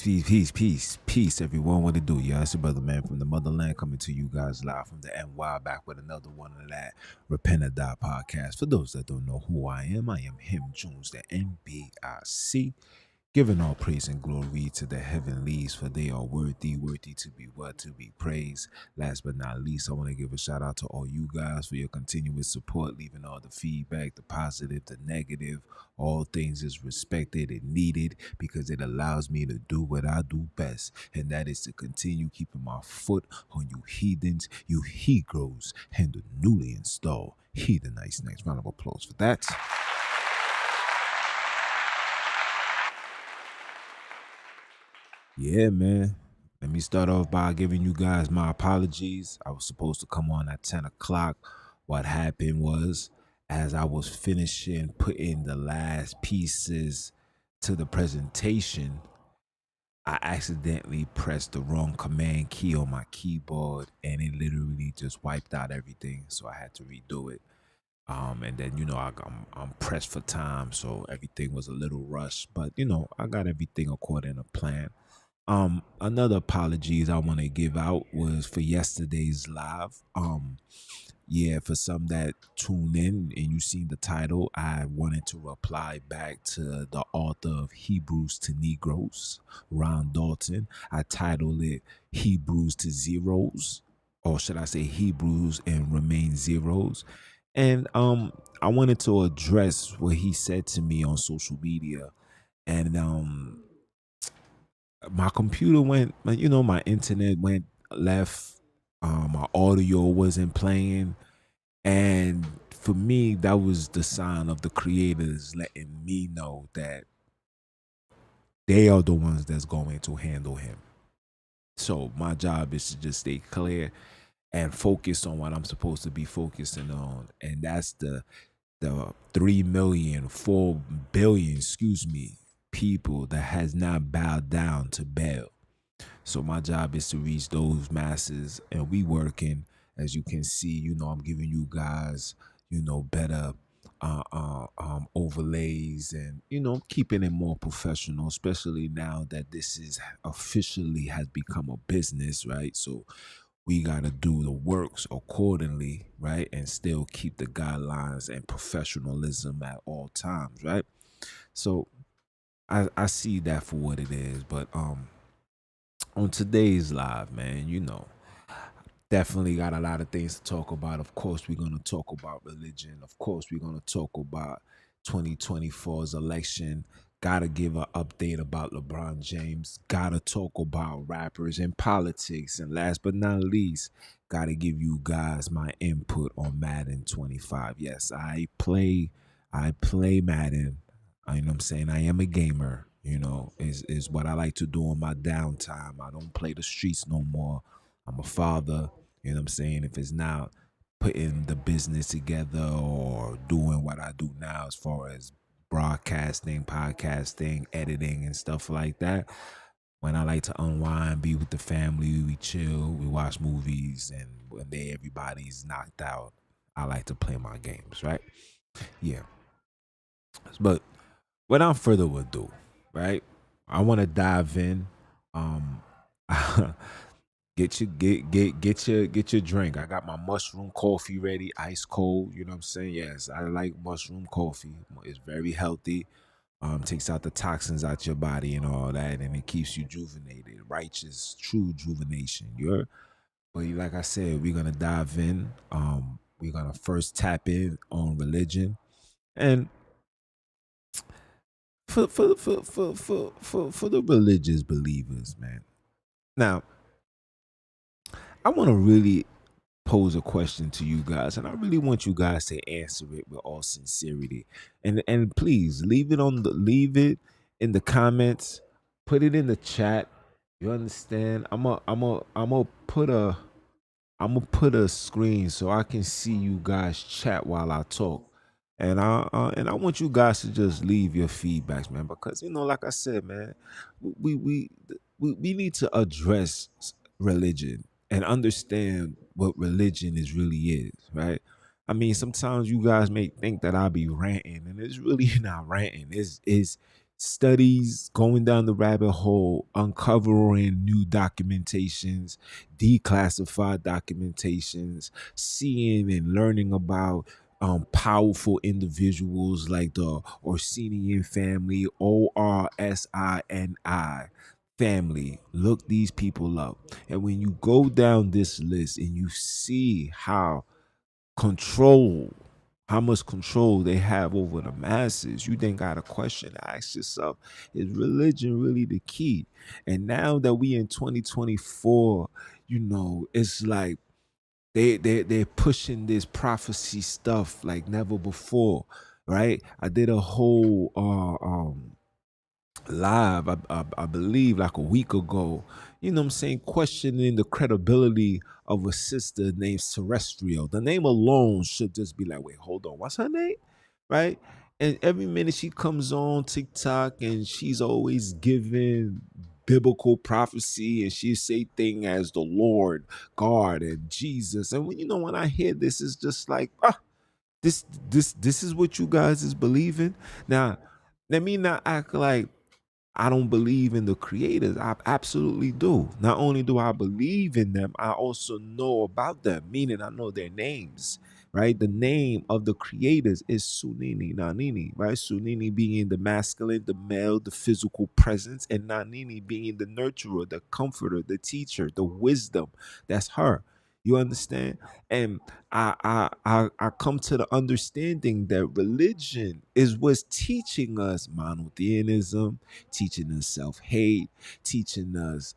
peace, everyone. What it do, y'all? It's your brother, man, from the motherland, coming to you guys live from the NY, back with another one of that Repent or Die podcast. For those that don't know who I am him, Jones, the NBIC. Giving all praise and glory to the heavenlies, for they are worthy to be what to be praised. Last but not least, I want to give a shout out to all you guys for your continuous support, leaving all the feedback, the positive, the negative. All things is respected and needed because it allows me to do what I do best, and that is to continue keeping my foot on you heathens, you he-grows, and the newly installed heathenites. Next round of applause for that. Yeah, man. Let me start off by giving you guys my apologies. I was supposed to come on at 10 o'clock. What happened was, as I was finishing putting the last pieces to the presentation, I accidentally pressed the wrong command key on my keyboard and it literally just wiped out everything. So I had to redo it. And then I'm pressed for time, so everything was a little rushed. But I got everything according to plan. Another apologies I want to give out was for yesterday's live. Yeah, for some that tune in and you seen the title, I wanted to reply back to the author of Hebrews to Negroes, Ron Dalton. I titled it Hebrews to Zeros, or should I say Hebrews and Remain Zeros. And I wanted to address what he said to me on social media. And my computer went, my internet went left. My audio wasn't playing. And for me, that was the sign of the creators letting me know that they are the ones that's going to handle him. So my job is to just stay clear and focus on what I'm supposed to be focusing on. And that's the 3 million, 4 billion, people that has not bowed down to Baal. So my job is to reach those masses, and we working. As you can see, I'm giving you guys, better overlays, and keeping it more professional, especially now that this is officially has become a business, right? So we gotta do the works accordingly, right, and still keep the guidelines and professionalism at all times, right? So I see that for what it is, but on today's live, man, definitely got a lot of things to talk about. Of course, we're going to talk about religion. Of course, we're going to talk about 2024's election. Gotta give an update about LeBron James. Gotta talk about rappers and politics. And last but not least, gotta give you guys my input on Madden 25. Yes, I play Madden. You know what I'm saying? I am a gamer, is what I like to do on my downtime. I don't play the streets no more. I'm a father, you know what I'm saying? If it's not putting the business together or doing what I do now as far as broadcasting, podcasting, editing, and stuff like that, when I like to unwind, be with the family, we chill, we watch movies, and when everybody's knocked out, I like to play my games, right? Yeah. But without further ado, right? I want to dive in. Um, get your drink. I got my mushroom coffee ready, ice cold. You know what I'm saying? Yes, I like mushroom coffee. It's very healthy. Takes out the toxins out your body and all that, and it keeps you juvenated, righteous, true juvenation. You're, but like I said, we're gonna dive in. We're gonna first tap in on religion, and for the religious believers, man. Now, I want to really pose a question to you guys, and I really want you guys to answer it with all sincerity. And please leave it in the comments, put it in the chat. You understand? I'm gonna put a screen so I can see you guys chat while I talk. And I want you guys to just leave your feedbacks, man, because like I said, man, we we we need to address religion and understand what religion is really is, right? I mean, sometimes you guys may think that I be ranting, and it's really not ranting. It's studies, going down the rabbit hole, uncovering new documentations, declassified documentations, seeing and learning about powerful individuals like the Orsinian family, Orsini family. Look these people up. And when you go down this list and you see control how much control they have over the masses, you then got a question to ask yourself: is religion really the key? And now that we in 2024, it's like they're pushing this prophecy stuff like never before, right? I did a whole live, I believe, like a week ago, I'm saying, questioning the credibility of a sister named Terrestrial. The name alone should just be like, wait, hold on, what's her name? Right? And every minute she comes on TikTok and she's always giving biblical prophecy, and she say thing as the Lord, God, and Jesus. And when I hear this, it's just like, this is what you guys is believing. Now, let me not act like I don't believe in the creators. I absolutely do. Not only do I believe in them, I also know about them, meaning I know their names, right? The name of the creators is Sunini, Nanini, right? Sunini being the masculine, the male, the physical presence, and Nanini being the nurturer, the comforter, the teacher, the wisdom. That's her. You understand? And I come to the understanding that religion is what's teaching us monotheism, teaching us self-hate, teaching us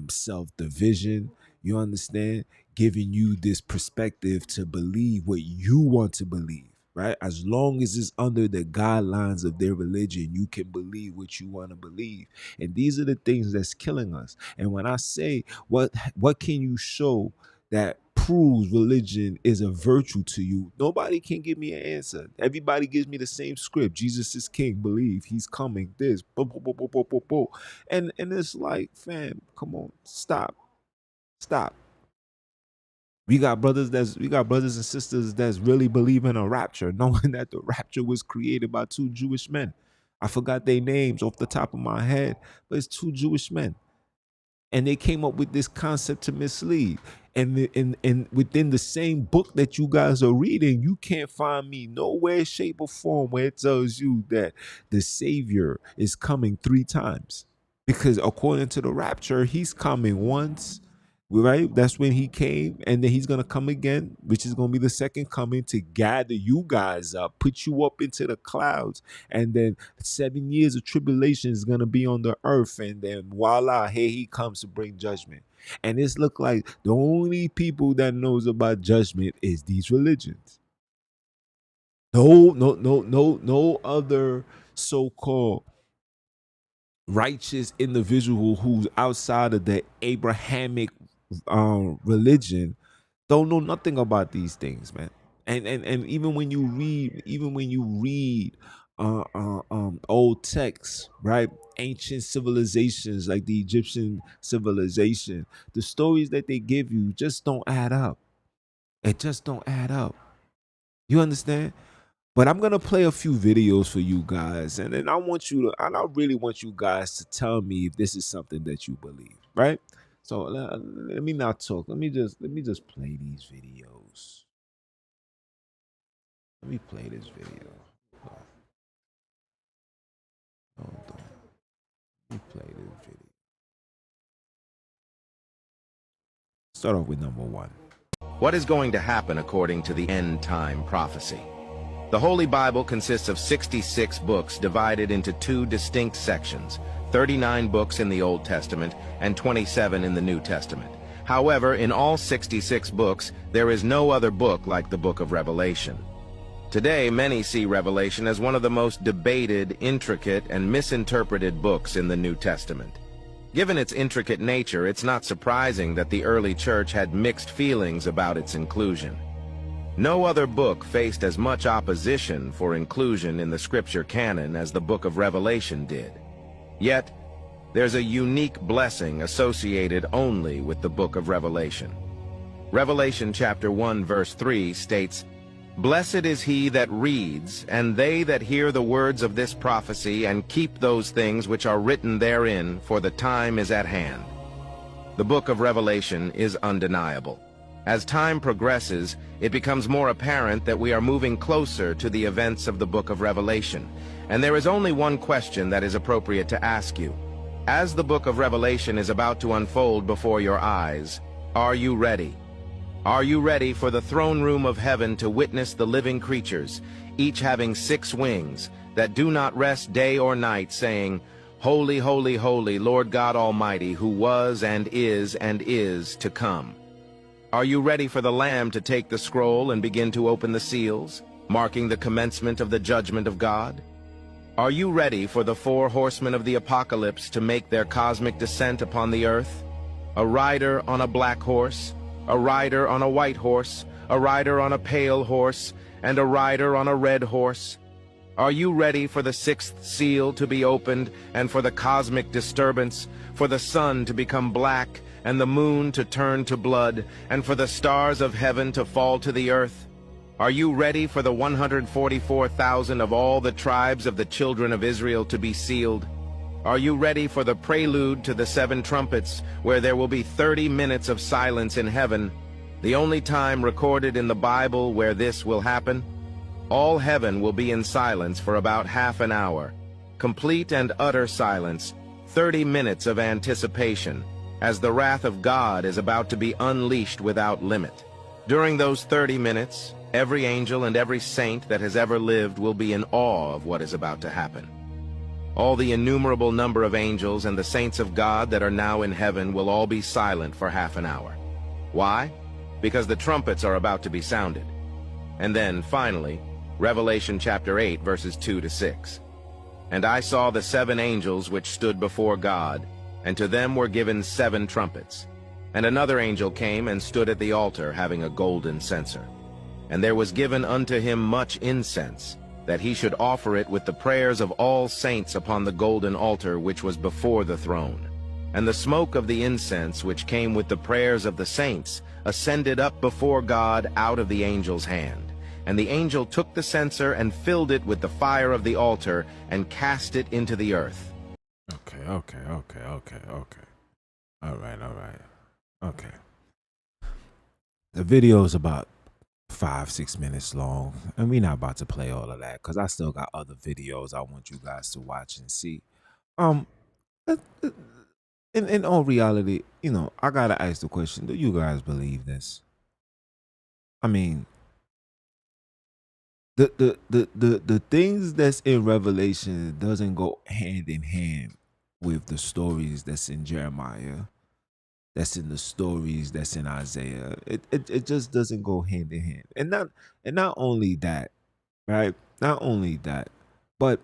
self-division. You understand? Giving you this perspective to believe what you want to believe, right? As long as it's under the guidelines of their religion, you can believe what you want to believe. And these are the things that's killing us. And when I say, what can you show that proves religion is a virtue to you? Nobody can give me an answer. Everybody gives me the same script. Jesus is king. Believe he's coming. This. And it's like, fam, come on, stop. We got brothers and sisters that's really believing a rapture, knowing that the rapture was created by two Jewish men. I forgot their names off the top of my head, but it's two Jewish men. And they came up with this concept to mislead. And within the same book that you guys are reading, you can't find me nowhere, shape, or form where it tells you that the Savior is coming 3 times. Because according to the rapture, he's coming once, right? That's when he came, and then he's gonna come again, which is gonna be the second coming to gather you guys up, put you up into the clouds, and then 7 years of tribulation is gonna be on the earth, and then voila, here he comes to bring judgment. And it's look like the only people that knows about judgment is these religions. No other so-called righteous individual who's outside of the Abrahamic religion don't know nothing about these things, man. And even when you read old texts, right? Ancient civilizations like the Egyptian civilization, the stories that they give you just don't add up. It just don't add up. You understand? But I'm gonna play a few videos for you guys, and then I really want you guys to tell me if this is something that you believe, right? So let me not talk. Let me just play these videos. Let me play this video. Hold on. Let me play this video. Start off with number 1. What is going to happen according to the end-time prophecy? The Holy Bible consists of 66 books divided into 2 distinct sections, 39 books in the Old Testament and 27 in the New Testament. However, in all 66 books, there is no other book like the book of Revelation. Today, many see Revelation as one of the most debated, intricate, and misinterpreted books in the New Testament. Given its intricate nature, it's not surprising that the early church had mixed feelings about its inclusion. No other book faced as much opposition for inclusion in the scripture canon as the book of Revelation did. Yet, there's a unique blessing associated only with the book of Revelation. Revelation chapter 1 verse 3 states, Blessed is he that reads, and they that hear the words of this prophecy, and keep those things which are written therein, for the time is at hand. The book of Revelation is undeniable. As time progresses, it becomes more apparent that we are moving closer to the events of the book of Revelation, and there is only one question that is appropriate to ask you. As the book of Revelation is about to unfold before your eyes, are you ready? Are you ready for the throne room of heaven to witness the living creatures, each having 6 wings, that do not rest day or night, saying, Holy, holy, holy, Lord God Almighty, who was and is to come? Are you ready for the Lamb to take the scroll and begin to open the seals, marking the commencement of the judgment of God? Are you ready for the 4 horsemen of the apocalypse to make their cosmic descent upon the earth? A rider on a black horse, a rider on a white horse, a rider on a pale horse, and a rider on a red horse. Are you ready for the 6th seal to be opened, and for the cosmic disturbance, for the sun to become black, and the moon to turn to blood, and for the stars of heaven to fall to the earth? Are you ready for the 144,000 of all the tribes of the children of Israel to be sealed? Are you ready for the prelude to the 7 trumpets, where there will be 30 minutes of silence in heaven, the only time recorded in the Bible where this will happen? All heaven will be in silence for about half an hour, complete and utter silence, 30 minutes of anticipation, as the wrath of God is about to be unleashed without limit. During those 30 minutes, every angel and every saint that has ever lived will be in awe of what is about to happen. All the innumerable number of angels and the saints of God that are now in heaven will all be silent for half an hour. Why? Because the trumpets are about to be sounded. And then, finally, Revelation chapter 8, verses 2 to 6. And I saw the 7 angels which stood before God, and to them were given 7 trumpets. And another angel came and stood at the altar, having a golden censer. And there was given unto him much incense, that he should offer it with the prayers of all saints upon the golden altar which was before the throne. And the smoke of the incense which came with the prayers of the saints ascended up before God out of the angel's hand. And the angel took the censer and filled it with the fire of the altar and cast it into the earth. Okay. All right. Okay. The video is about 5-6 minutes long, and we're not about to play all of that because I still got other videos I want you guys to watch and see. Uh, uh, in all reality, I gotta ask the question: do you guys believe this? I mean, the things that's in Revelation doesn't go hand in hand with the stories that's in Jeremiah, that's in the stories that's in Isaiah. It just doesn't go hand in hand. And not only that, right? Not only that, but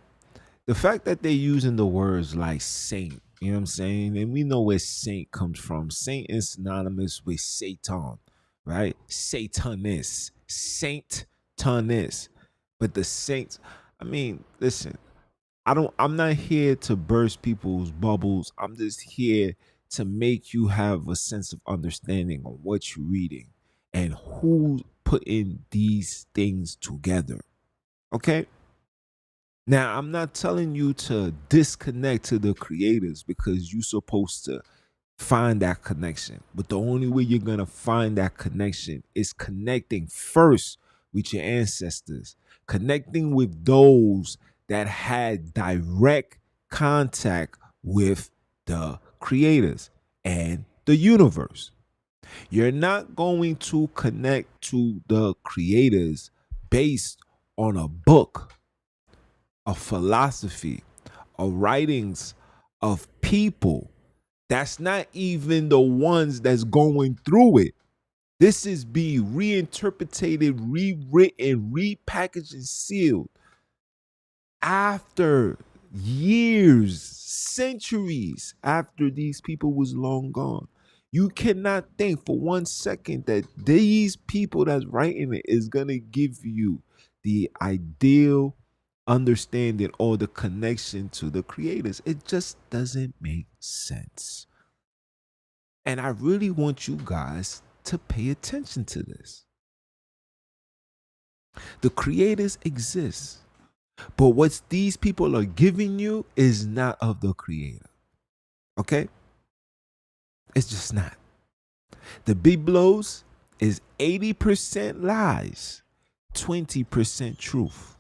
the fact that they're using the words like saint, you know what I'm saying? And we know where saint comes from. Saint is synonymous with Satan, right? Satanis, Saint Tanis. But the saints, I mean, listen, I'm not here to burst people's bubbles. I'm just here to make you have a sense of understanding on what you're reading and who putting these things together. Okay? Now, I'm not telling you to disconnect to the creators because you're supposed to find that connection. But the only way you're going to find that connection is connecting first with your ancestors, connecting with those that had direct contact with the creators and the universe. You're not going to connect to the creators based on a book, a philosophy, of writings of people that's not even the ones that's going through it. This is being reinterpreted, rewritten, repackaged, and sealed after years, centuries after these people was long gone. You cannot think for 1 second that these people that's writing it is gonna give you the ideal understanding or the connection to the creators. It just doesn't make sense. And I really want you guys to pay attention to this. The creators exist. But what these people are giving you is not of the creator. Okay? It's just not. The Biblos is 80% lies, 20% truth.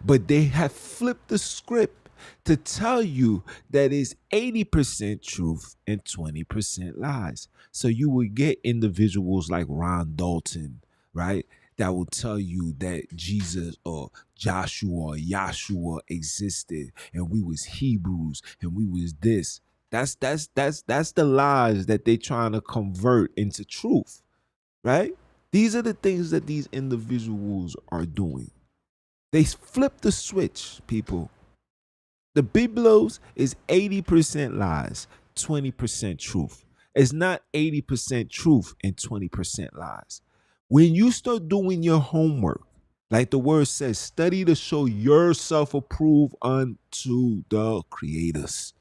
But they have flipped the script to tell you that it's 80% truth and 20% lies. So you would get individuals like Ron Dalton, right? That will tell you that Jesus or Joshua or Yahshua existed and we was Hebrews and we was this. That's the lies that they trying to convert into truth, right? These are the things that these individuals are doing. They flip the switch, people. The Biblos is 80% lies, 20% truth. It's not 80% truth and 20% lies. When you start doing your homework, like the word says, study to show yourself approved unto the creators.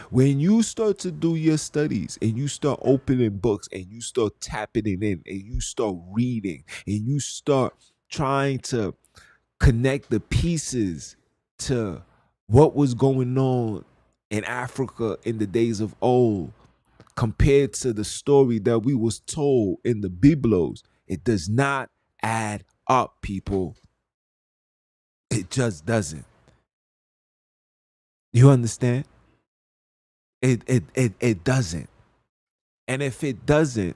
When you start to do your studies and you start opening books and you start tapping it in and you start reading and you start trying to connect the pieces to what was going on in Africa in the days of old compared to the story that we was told in the Biblos, it does not add up, people. It just doesn't. You understand? It doesn't. And if it doesn't,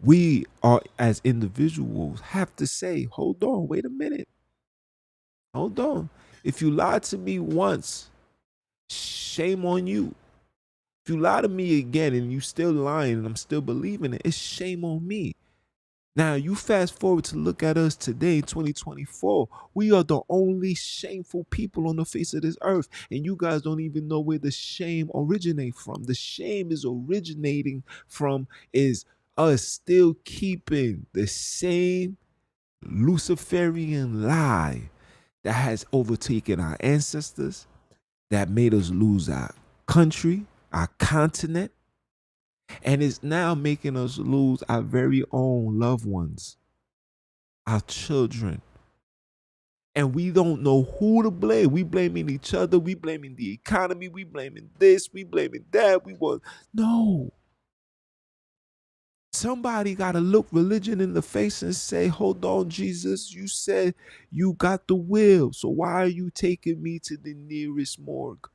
we are as individuals have to say, hold on, wait a minute. Hold on. If you lied to me once, shame on you. If you lie to me again and you still lying and I'm still believing it, it's shame on me. Now, you fast forward to look at us today in 2024. We are the only shameful people on the face of this earth. And you guys don't even know where the shame originates from. The shame is originating from is us still keeping the same Luciferian lie that has overtaken our ancestors, that made us lose our country, our continent, and is now making us lose our very own loved ones, our children. And we don't know who to blame. We blaming each other. We blaming the economy. We blaming this. We blaming that. We want no. Somebody got to look religion in the face and say, hold on, Jesus, you said you got the will. So why are you taking me to the nearest morgue?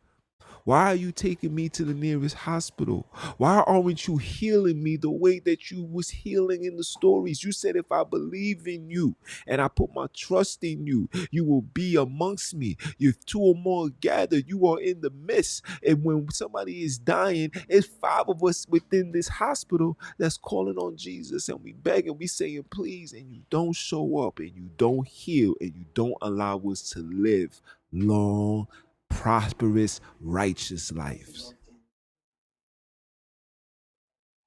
Why are you taking me to the nearest hospital? Why aren't you healing me the way that you was healing in the stories? You said if I believe in you and I put my trust in you, you will be amongst me. If two or more gathered, you are in the midst. And when somebody is dying, it's five of us within this hospital that's calling on Jesus and we begging, we saying please, and you don't show up and you don't heal and you don't allow us to live long, prosperous, righteous lives.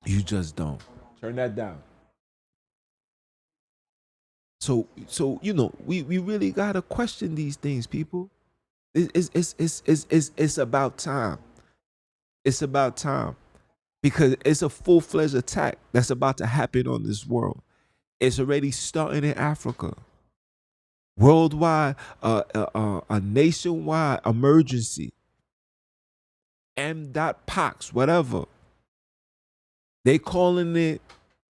You just don't. Turn that down. So we really gotta question these things, people. It's about time. It's about time because it's a full-fledged attack that's about to happen on this world. It's already starting in Africa. Worldwide, a nationwide emergency. M.Pox, whatever. They calling it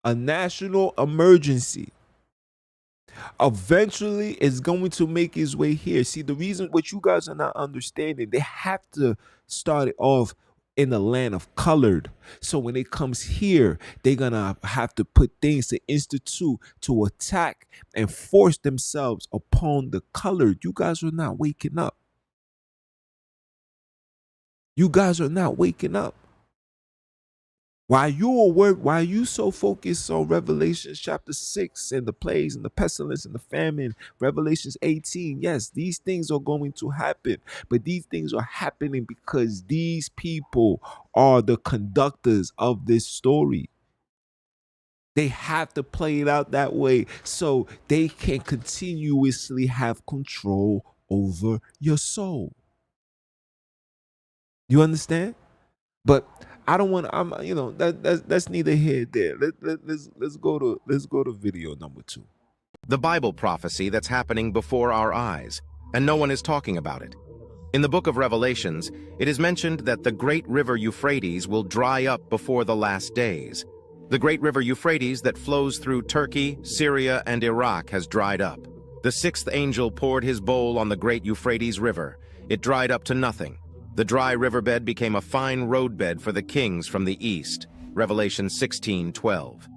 a national emergency. Eventually, it's going to make its way here. See, the reason what you guys are not understanding, they have to start it off in the land of colored. So when it comes here, they're gonna have to put things to institute to attack and force themselves upon the colored. You guys are not waking up. You guys are not waking up. While you so focused on Revelation chapter 6 and the plagues and the pestilence and the famine, Revelations 18, yes, these things are going to happen. But these things are happening because these people are the conductors of this story. They have to play it out that way so they can continuously have control over your soul. You understand? But I don't want. I'm. That's neither here nor there. Let's go to video number 2. The Bible prophecy that's happening before our eyes, and no one is talking about it. In the book of Revelations, it is mentioned that the great river Euphrates will dry up before the last days. The great river Euphrates that flows through Turkey, Syria, and Iraq has dried up. The sixth angel poured his bowl on the great Euphrates River. It dried up to nothing. The dry riverbed became a fine roadbed for the kings from the east. Revelation 16:12.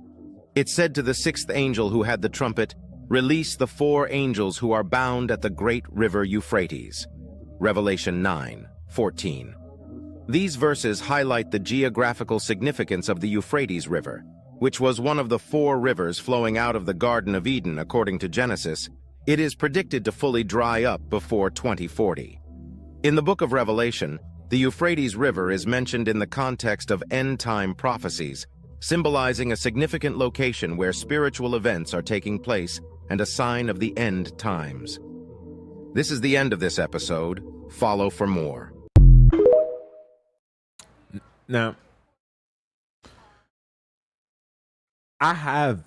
It said to the sixth angel who had the trumpet, "Release the 4 angels who are bound at the great river Euphrates." Revelation 9:14. These verses highlight the geographical significance of the Euphrates River, which was one of the 4 rivers flowing out of the Garden of Eden according to Genesis. It is predicted to fully dry up before 2040. In the book of Revelation, the Euphrates River is mentioned in the context of end-time prophecies, symbolizing a significant location where spiritual events are taking place and a sign of the end times. This is the end of this episode. Follow for more. Now, I have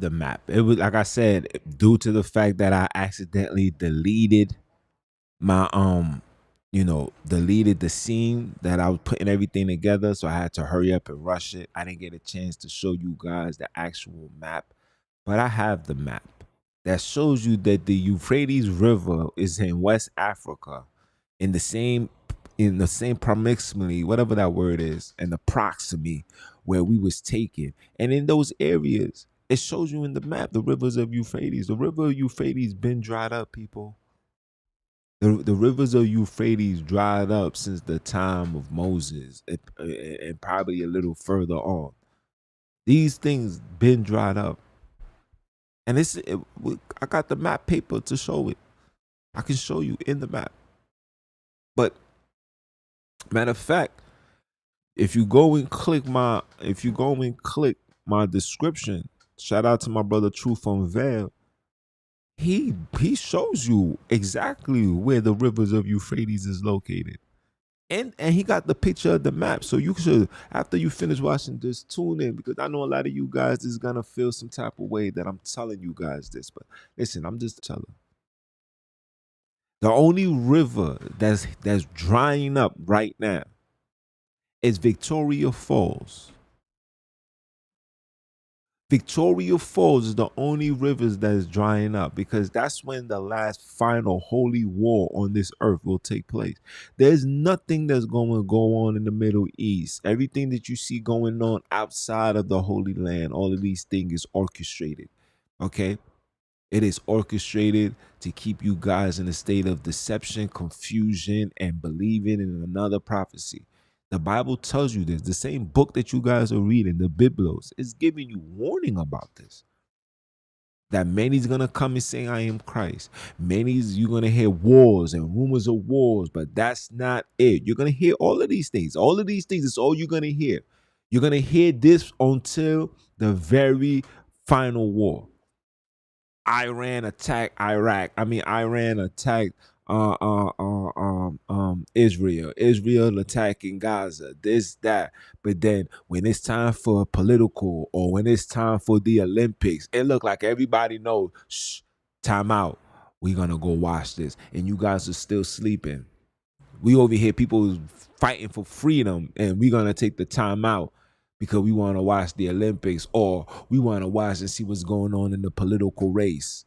the map. It was, like I said, due to the fact that I accidentally deleted my deleted the scene that I was putting everything together, so I had to hurry up and rush it. I didn't get a chance to show you guys the actual map, but I have the map that shows you that the Euphrates River is in West Africa, in the same proximity, whatever that word is, in the proximity where we was taken. And in those areas, it shows you in the map the rivers of Euphrates. The river of Euphrates been dried up, people. The rivers of Euphrates dried up since the time of Moses, and probably a little further on. These things been dried up. And I got the map paper to show it. I can show you in the map. But matter of fact, if you go and click my description, shout out to my brother Truth Unveiled. He shows you exactly where the rivers of Euphrates is located. And he got the picture of the map. So you should, after you finish watching this, tune in, because I know a lot of you guys is gonna feel some type of way that I'm telling you guys this. But listen, I'm just telling. The only river that's drying up right now is Victoria Falls. Victoria Falls is the only rivers that is drying up, because that's when the last final holy war on this earth will take place. There's nothing that's going to go on in the Middle East. Everything that you see going on outside of the Holy Land, all of these things is orchestrated. Okay? It is orchestrated to keep you guys in a state of deception, confusion, and believing in another prophecy. The Bible tells you this. The same book that you guys are reading, the Biblos, is giving you warning about this. That many's going to come and say, I am Christ. Many's, you're going to hear wars and rumors of wars, but that's not it. You're going to hear all of these things. All of these things is all you're going to hear. You're going to hear this until the very final war. Iran attacked Iraq. Iran attacked Israel. Israel attacking Gaza. This, that. But then when it's time for political, or when it's time for the Olympics, it look like everybody knows, shh, time out. We're gonna go watch this. And you guys are still sleeping. We over here, people fighting for freedom, and we're gonna take the time out because we want to watch the Olympics, or we want to watch and see what's going on in the political race.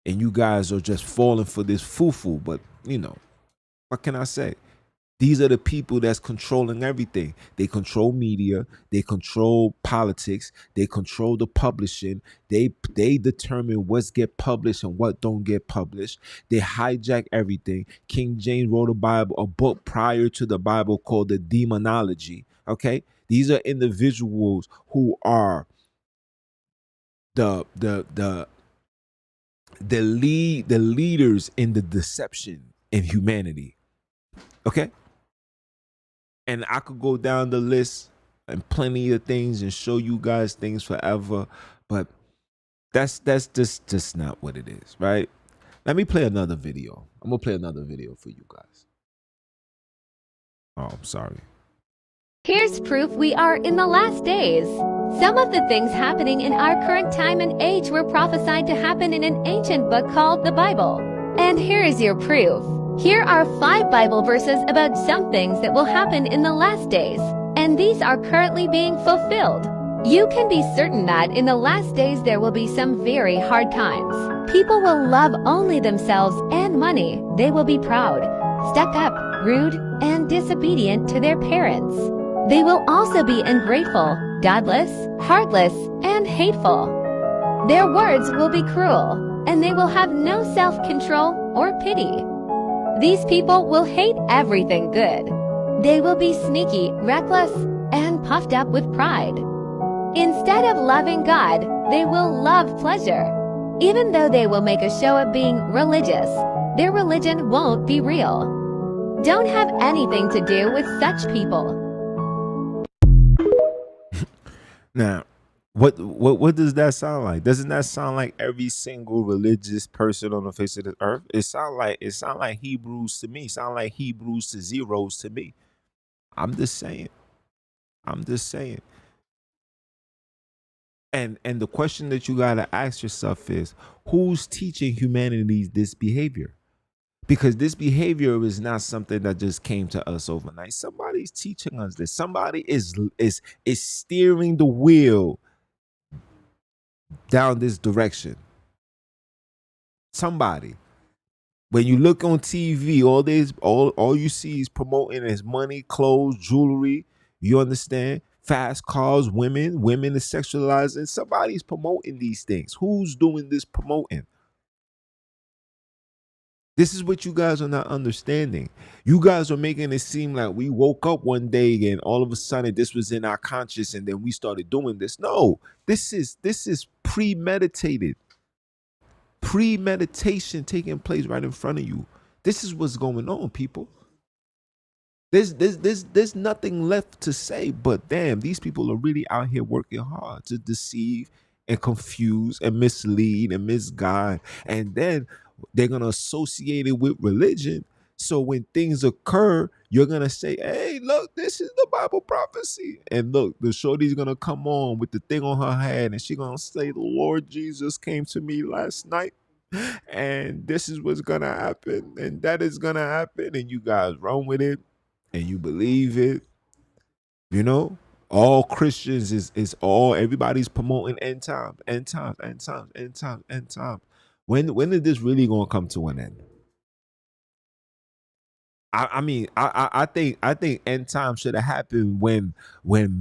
And you guys are just falling for this foo-foo. But, what can I say? These are the people that's controlling everything. They control media. They control politics. They control the publishing. They determine what's get published and what don't get published. They hijack everything. King James wrote a book prior to the Bible called the Demonology. Okay? These are individuals who are the leaders in the deception in humanity. Okay? And I could go down the list and plenty of things and show you guys things forever, but that's just not what it is, right? Let me play another video. I'm gonna play another video for you guys. Oh, I'm sorry. Here's proof we are in the last days. Some of the things happening in our current time and age were prophesied to happen in an ancient book called the Bible. And here is your proof. Here are 5 Bible verses about some things that will happen in the last days, and these are currently being fulfilled. You can be certain that in the last days there will be some very hard times. People will love only themselves and money. They will be proud, stuck up, rude, and disobedient to their parents. They will also be ungrateful, godless, heartless, and hateful. Their words will be cruel, and they will have no self-control or pity. These people will hate everything good. They will be sneaky, reckless, and puffed up with pride. Instead of loving God, they will love pleasure. Even though they will make a show of being religious, their religion won't be real. Don't have anything to do with such people. Now, what does that sound like? Doesn't that sound like every single religious person on the face of the earth? It sound like Hebrews to me. It sound like Hebrews to zeros to me. I'm just saying. I'm just saying. And the question that you gotta ask yourself is, who's teaching humanity this behavior? Because this behavior is not something that just came to us overnight. Somebody's teaching us this. Somebody is steering the wheel down this direction. Somebody. When you look on TV, all you see is promoting is money, clothes, jewelry. You understand? Fast cars, women is sexualizing. Somebody's promoting these things. Who's doing this promoting? This is what you guys are not understanding. You guys are making it seem like we woke up one day and all of a sudden this was in our conscious and then we started doing this. No, this is premeditated. Premeditation taking place right in front of you. This is what's going on, people. There's nothing left to say, but damn, these people are really out here working hard to deceive and confuse and mislead and misguide, and then they're gonna associate it with religion. So when things occur, you're gonna say, "Hey, look, this is the Bible prophecy." And look, the shorty's gonna come on with the thing on her head, and she's gonna say, "The Lord Jesus came to me last night, and this is what's gonna happen, and that is gonna happen," and you guys run with it and you believe it. You know, all Christians is all everybody's promoting end times, end times, end times, end times, end times. When is this really gonna come to an end? I think end time should have happened when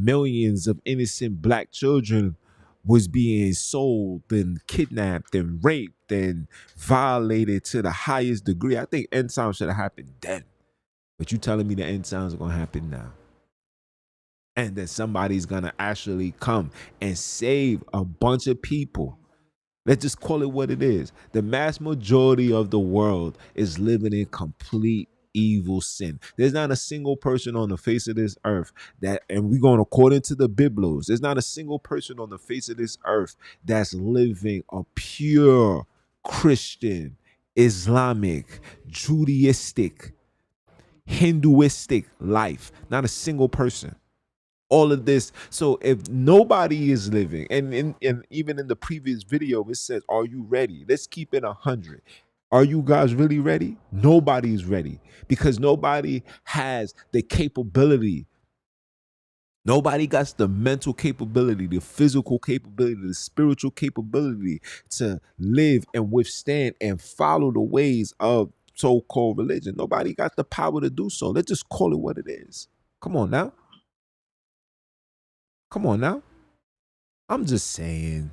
millions of innocent black children was being sold and kidnapped and raped and violated to the highest degree. I think end time should have happened then. But you telling me the end times are gonna happen now. And that somebody's gonna actually come and save a bunch of people. Let's just call it what it is. The mass majority of the world is living in complete evil sin. There's not a single person on the face of this earth that, and we're going according to the Biblos, there's not a single person on the face of this earth that's living a pure Christian, Islamic, Judaistic, Hinduistic life. Not a single person. All of this. So if nobody is living, and even in the previous video, it says, "Are you ready?" Let's keep it 100. Are you guys really ready? Nobody's ready because nobody has the capability. Nobody got the mental capability, the physical capability, the spiritual capability to live and withstand and follow the ways of so-called religion. Nobody got the power to do so. Let's just call it what it is. Come on now. Come on now. I'm just saying.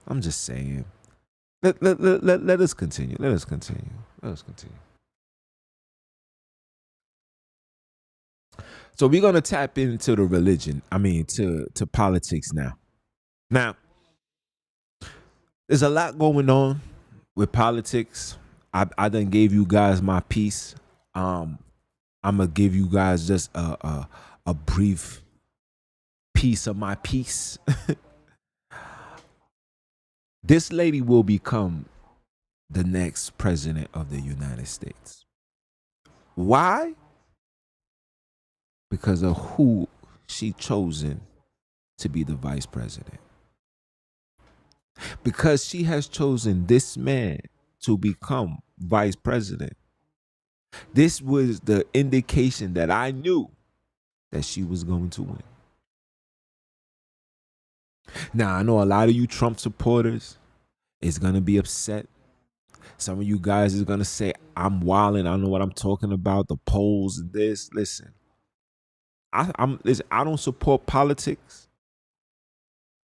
I'm just saying. Let us continue. Let us continue. Let us continue. So we're gonna tap into the religion. I mean, to politics now. Now, there's a lot going on with politics. I done gave you guys my piece. I'm gonna give you guys just a brief piece of my piece. This lady will become the next president of the United States. Why? Because of who she chosen to be the vice president. Because she has chosen this man to become vice president, this was the indication that I knew that she was going to win. Now, I know a lot of you Trump supporters is going to be upset. Some of you guys is going to say, I'm wilding. I don't know what I'm talking about. The polls, this. Listen, I don't support politics.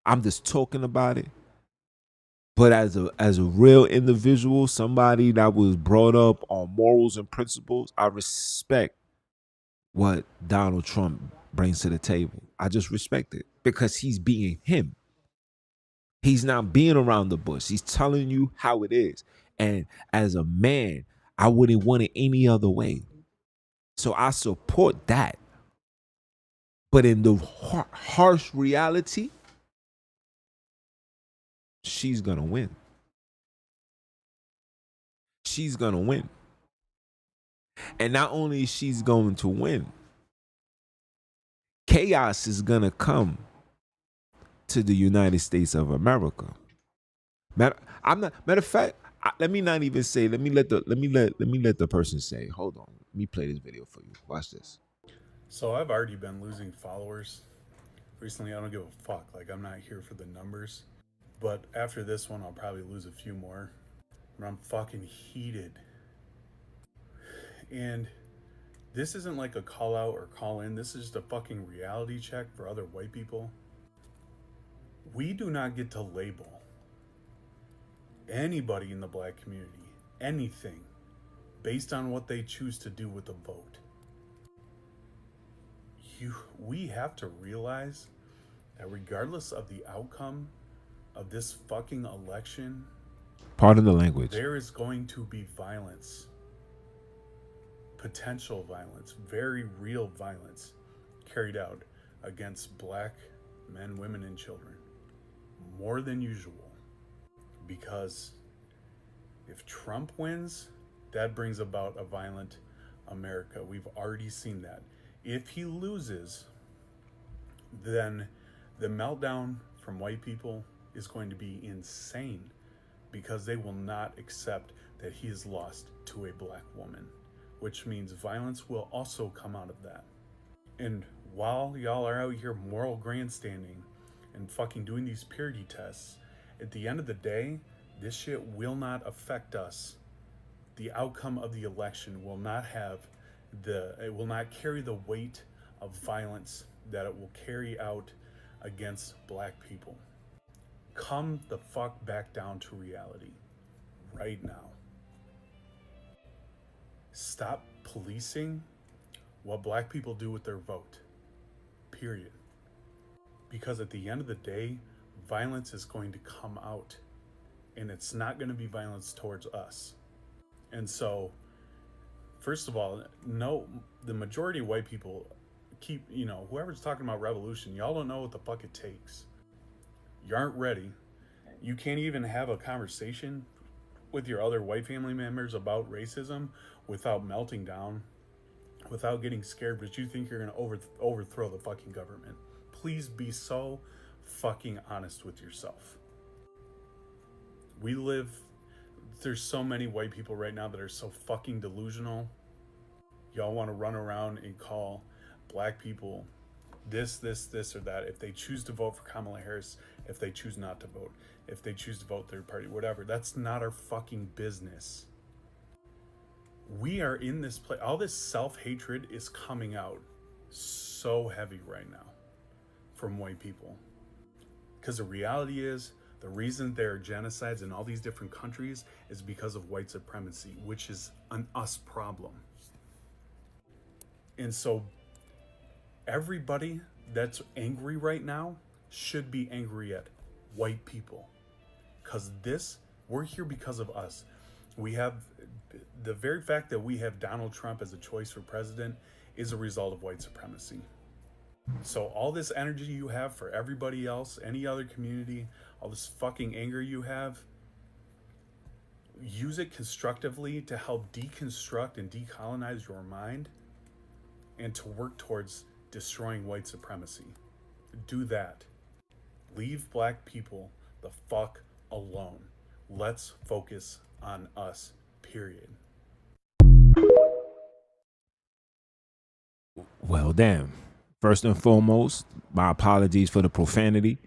I'm just talking about it. But as a real individual, somebody that was brought up on morals and principles, I respect what Donald Trump brings to the table. I just respect it because he's being him. He's not being around the bush. He's telling you how it is. And as a man, I wouldn't want it any other way. So I support that. But in the harsh reality, she's going to win. She's going to win. And not only is she's going to win, chaos is going to come to the United States of America. Matter of fact, let me not even say. Let me let the person say. Hold on. Let me play this video for you. Watch this. So I've already been losing followers recently. I don't give a fuck. Like, I'm not here for the numbers. But after this one, I'll probably lose a few more. But I'm fucking heated. And this isn't like a call out or call in. This is just a fucking reality check for other white people. We do not get to label anybody in the black community anything based on what they choose to do with the vote. We have to realize that regardless of the outcome of this fucking election, pardon the language, there is going to be violence. Potential violence, very real violence carried out against black men, women, and children. More than usual. Because if Trump wins, that brings about a violent America. We've already seen that. If he loses, then the meltdown from white people is going to be insane because they will not accept that he has lost to a black woman, which means violence will also come out of that. And while y'all are out here moral grandstanding and fucking doing these purity tests, at the end of the day, this shit will not affect us. The outcome of the election will not it will not carry the weight of violence that it will carry out against black people. Come the fuck back down to reality right now. Stop policing what black people do with their vote. Period. Because at the end of the day, violence is going to come out, and it's not going to be violence towards us. And so, first of all, no, the majority of white people keep, whoever's talking about revolution, y'all don't know what the fuck it takes. You aren't ready. You can't even have a conversation with your other white family members about racism without melting down, without getting scared, but you think you're going to overthrow the fucking government. Please be so fucking honest with yourself. There's so many white people right now that are so fucking delusional. Y'all want to run around and call black people this, or that. If they choose to vote for Kamala Harris, if they choose not to vote, if they choose to vote third party, whatever. That's not our fucking business. We are in this place. All this self-hatred is coming out so heavy right now from white people. Because the reality is, the reason there are genocides in all these different countries is because of white supremacy, which is an us problem. And so everybody that's angry right now should be angry at white people. Because we're here because of us. We have the very fact that we have Donald Trump as a choice for president is a result of white supremacy. So all this energy you have for everybody else, any other community, all this fucking anger you have, use it constructively to help deconstruct and decolonize your mind and to work towards destroying white supremacy. Do that. Leave black people the fuck alone. Let's focus on us, period. Well, damn. First and foremost, my apologies for the profanity.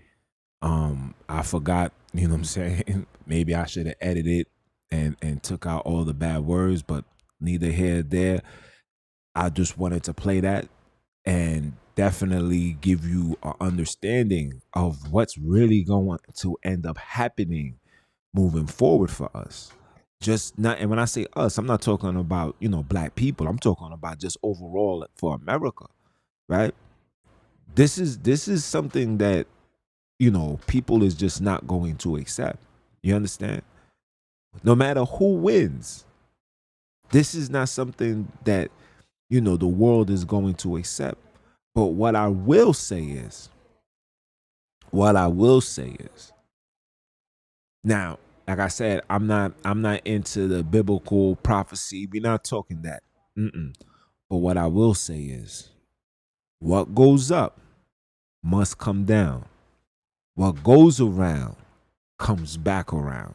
I forgot, you know what I'm saying? Maybe I should have edited and took out all the bad words, but neither here nor there. I just wanted to play that and definitely give you an understanding of what's really going to end up happening moving forward for us. Just not, and when I say us, I'm not talking about, black people. I'm talking about just overall for America, right? This is something that, people is just not going to accept. You understand? No matter who wins, this is not something that, the world is going to accept. But what I will say is, now, like I said, I'm not into the biblical prophecy. We're not talking that. Mm-mm. But what I will say is, what goes up must come down. What goes around comes back around.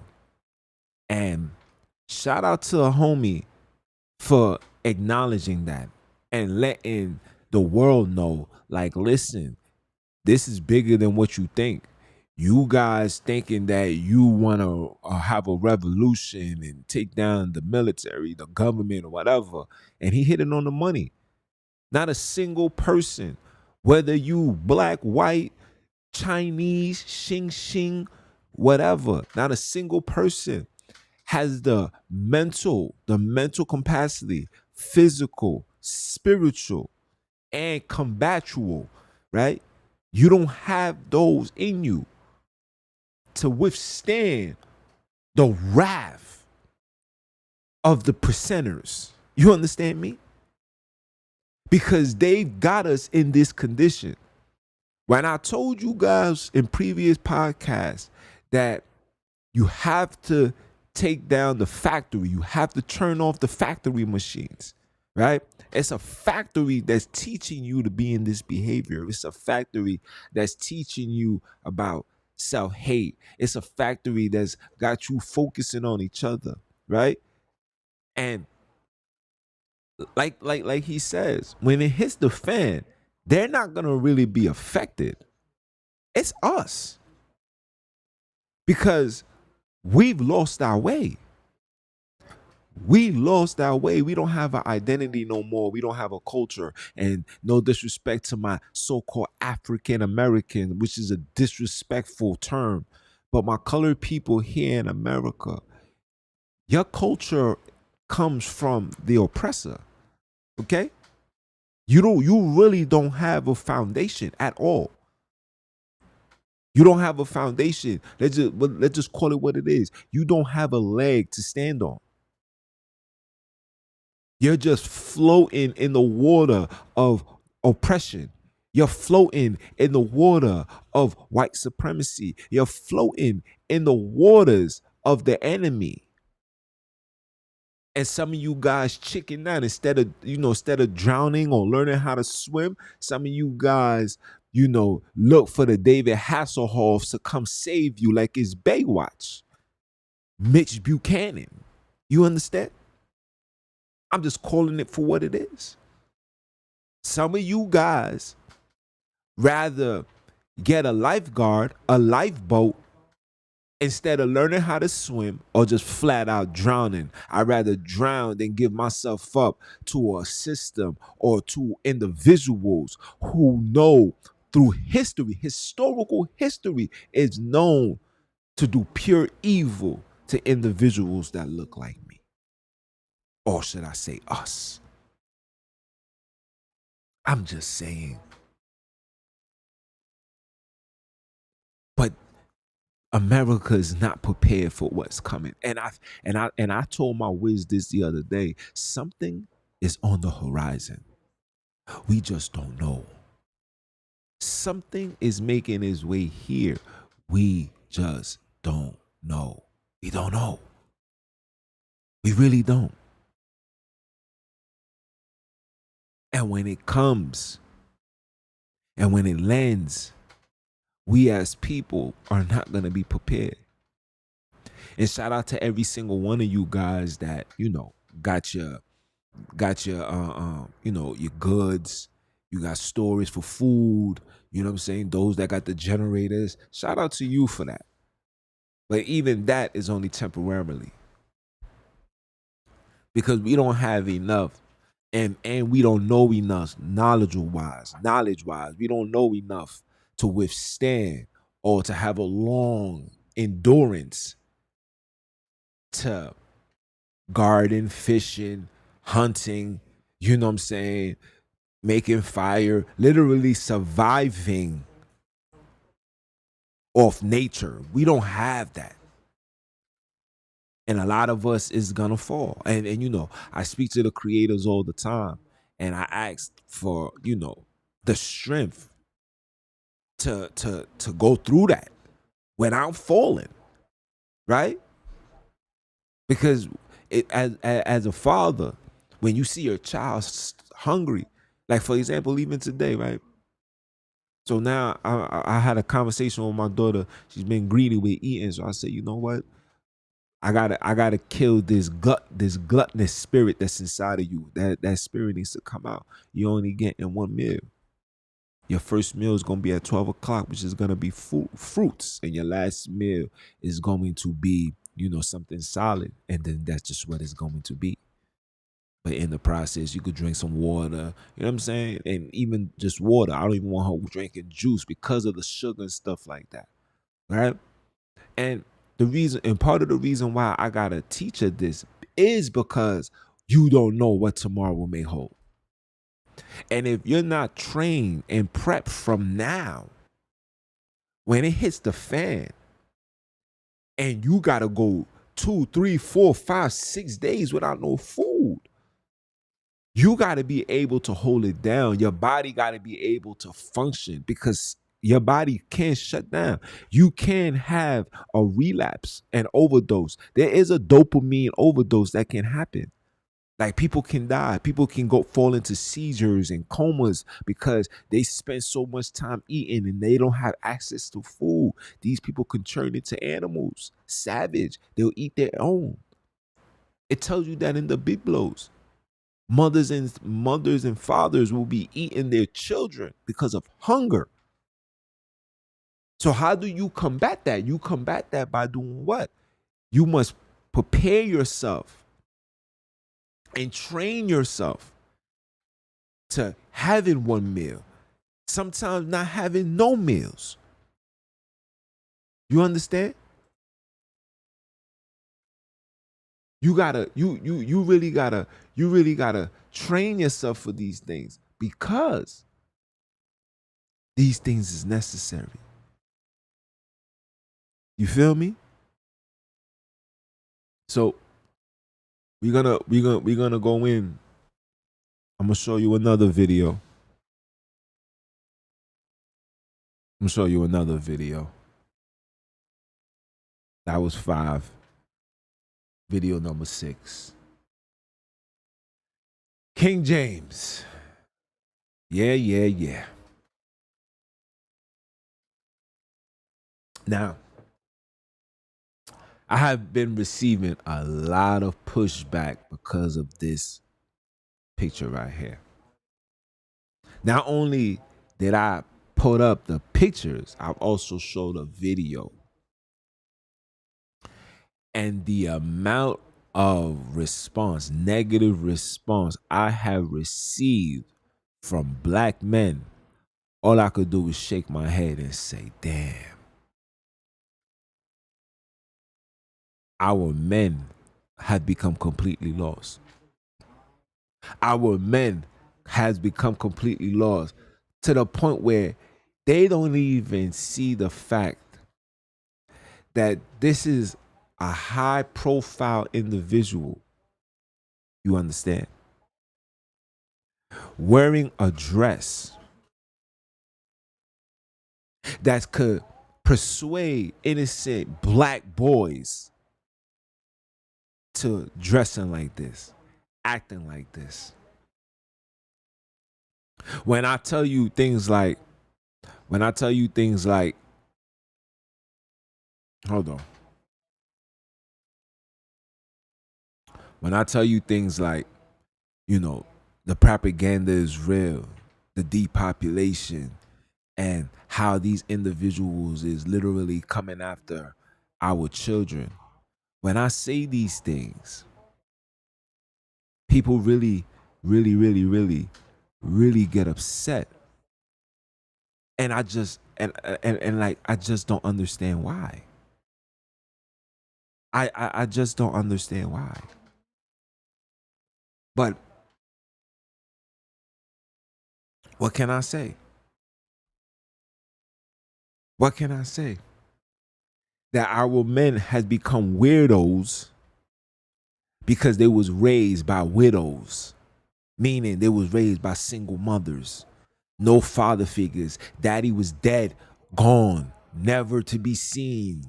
And shout out to a homie for acknowledging that and letting the world know, like, listen, this is bigger than what you think. You guys thinking that you want to have a revolution and take down the military, the government, or whatever. And he hit it on the money. Not a single person, whether you black, white, Chinese, Xing Xing, whatever, not a single person has the mental capacity, physical, spiritual, and combatual, right? You don't have those in you to withstand the wrath of the percenters. You understand me? Because they've got us in this condition. When I told you guys in previous podcasts that you have to take down the factory, you have to turn off the factory machines, right? It's a factory that's teaching you to be in this behavior. It's a factory that's teaching you about self-hate. It's a factory that's got you focusing on each other, right? And like he says, when it hits the fan, they're not gonna really be affected. It's us. Because we've lost our way. We lost our way. We don't have an identity no more. We don't have a culture. And no disrespect to my so-called African American, which is a disrespectful term. But my colored people here in America, your culture comes from the oppressor. Okay? You really don't have a foundation at all. You don't have a foundation. Let's just call it what it is. You don't have a leg to stand on. You're just floating in the water of oppression. You're floating in the water of white supremacy. You're floating in the waters of the enemy. And some of you guys chicken out instead of drowning or learning how to swim. Some of you guys, look for the David Hasselhoffs to come save you like it's Baywatch. Mitch Buchanan. You understand? I'm just calling it for what it is. Some of you guys rather get a lifeguard, a lifeboat, instead of learning how to swim or just flat out drowning. I'd rather drown than give myself up to a system or to individuals who know through history, historical history is known to do pure evil to individuals that look like me. Or should I say us? I'm just saying. But America is not prepared for what's coming. And I told my whiz this the other day. Something is on the horizon. We just don't know. Something is making its way here. We just don't know. We don't know. We really don't. And when it comes, And when it lands, we as people are not going to be prepared. And shout out to every single one of you guys that, got your your goods. You got storage for food. You know what I'm saying? Those that got the generators. Shout out to you for that. But even that is only temporarily, because we don't have enough, and we don't know enough knowledge wise. We don't know enough to withstand or to have a long endurance to garden, fishing, hunting, you know what I'm saying, making fire, literally surviving off nature. We don't have that. And a lot of us is gonna fall. And I speak to the creators all the time, and I ask for, the strength to go through that when I'm falling, right? Because as a father, when you see your child hungry, like for example, even today, right? So now I had a conversation with my daughter. She's been greedy with eating, so I said, you know what? I gotta kill this gluttonous spirit that's inside of you. That spirit needs to come out. You only getting one meal. Your first meal is gonna be at 12 o'clock, which is gonna be fruits, and your last meal is going to be, something solid, and then that's just what it's going to be. But in the process, you could drink some water, you know what I'm saying? And even just water. I don't even want her drinking juice because of the sugar and stuff like that. Right? And part of the reason why I gotta teach her this is because you don't know what tomorrow may hold. And if you're not trained and prepped from now, when it hits the fan and you gotta go 2, 3, 4, 5, 6 days without no food, you gotta be able to hold it down. Your body gotta be able to function, because your body can't shut down. You can have a relapse and overdose. There is a dopamine overdose that can happen. Like, people can die. People can fall into seizures and comas because they spend so much time eating and they don't have access to food. These people can turn into animals, savage. They'll eat their own. It tells you that in the big blows. Mothers and fathers will be eating their children because of hunger. So how do you combat that? You combat that by doing what? You must prepare yourself and train yourself to having one meal. Sometimes not having no meals. You understand? You really gotta train yourself for these things, because these things is necessary. You feel me? So we're gonna go in. I'm gonna show you another video. That was 5. Video number 6. King James. Yeah. Now, I have been receiving a lot of pushback because of this picture right here. Not only did I put up the pictures, I've also showed a video. And the amount of response, negative response I have received from black men, all I could do was shake my head and say, damn. Our men have become completely lost. Our men has become completely lost to the point where they don't even see the fact that this is a high profile individual. You understand? Wearing a dress that could persuade innocent black boys to dressing like this, acting like this. When I tell you things like, When I tell you things like, hold on. When I tell you things like, you know, the propaganda is real, the depopulation, and how these individuals is literally coming after our children. When I say these things, people really, really, really, really, really get upset. And I just and like I just don't understand why. I just don't understand why. But what can I say? What can I say? That our men has become weirdos because they was raised by widows, meaning they was raised by single mothers, no father figures. Daddy was dead, gone, never to be seen,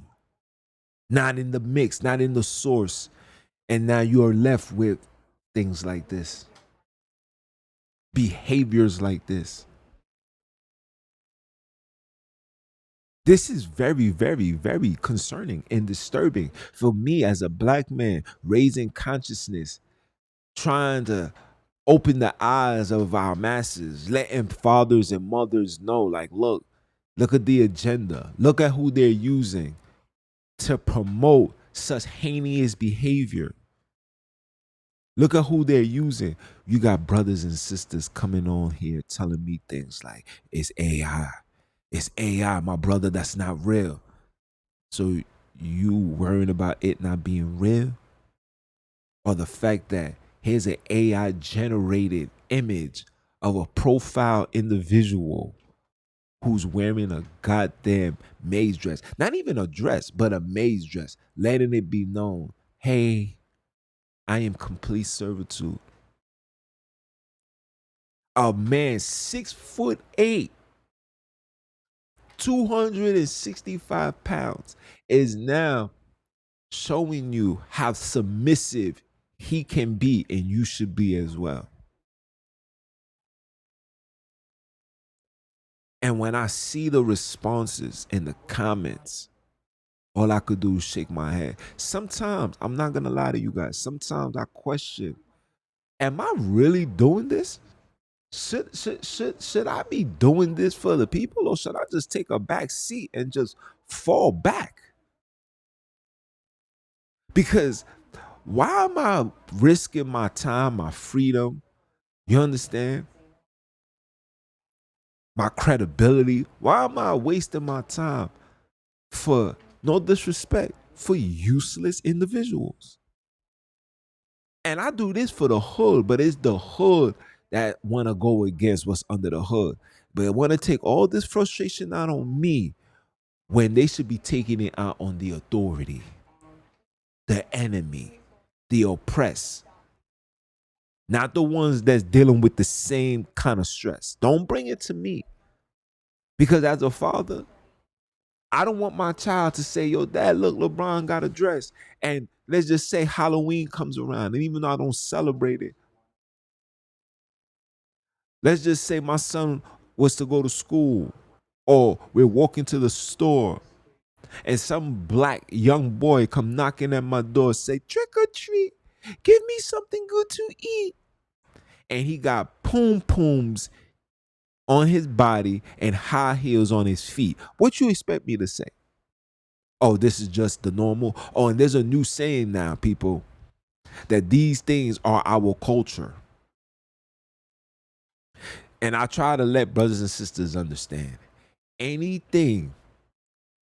not in the mix, not in the source. And now you are left with things like this, behaviors like this. This is very, very, very concerning and disturbing for me as a black man raising consciousness, trying to open the eyes of our masses, letting fathers and mothers know, like, look at the agenda. Look at who they're using to promote such heinous behavior. Look at who they're using. You got brothers and sisters coming on here telling me things like, it's AI. It's AI, my brother, that's not real. So you worrying about it not being real? Or the fact that here's an AI generated image of a profile individual who's wearing a goddamn maid's dress. Not even a dress, but a maid's dress. Letting it be known, hey, I am complete servitude. A man 6'8", 265 pounds is now showing you how submissive he can be, and you should be as well. And when I see the responses in the comments, all I could do is shake my head. Sometimes, I'm not gonna lie to you guys, sometimes I question, am I really doing this? Should I be doing this for the people, or should I just take a back seat and just fall back? Because why am I risking my time, my freedom, you understand, my credibility? Why am I wasting my time for, no disrespect, for useless individuals? And I do this for the hood, but it's the hood that want to go against what's under the hood. But want to take all this frustration out on me when they should be taking it out on the authority, the enemy, the oppressed. Not the ones that's dealing with the same kind of stress. Don't bring it to me. Because as a father, I don't want my child to say, yo, dad, look, LeBron got a dress. And let's just say Halloween comes around. And even though I don't celebrate it, let's just say my son was to go to school, or we're walking to the store, and some black young boy come knocking at my door, say, trick or treat, give me something good to eat. And he got poom-pooms on his body and high heels on his feet. What you expect me to say? Oh, this is just the normal. Oh, and there's a new saying now, people, that these things are our culture. And I try to let brothers and sisters understand, anything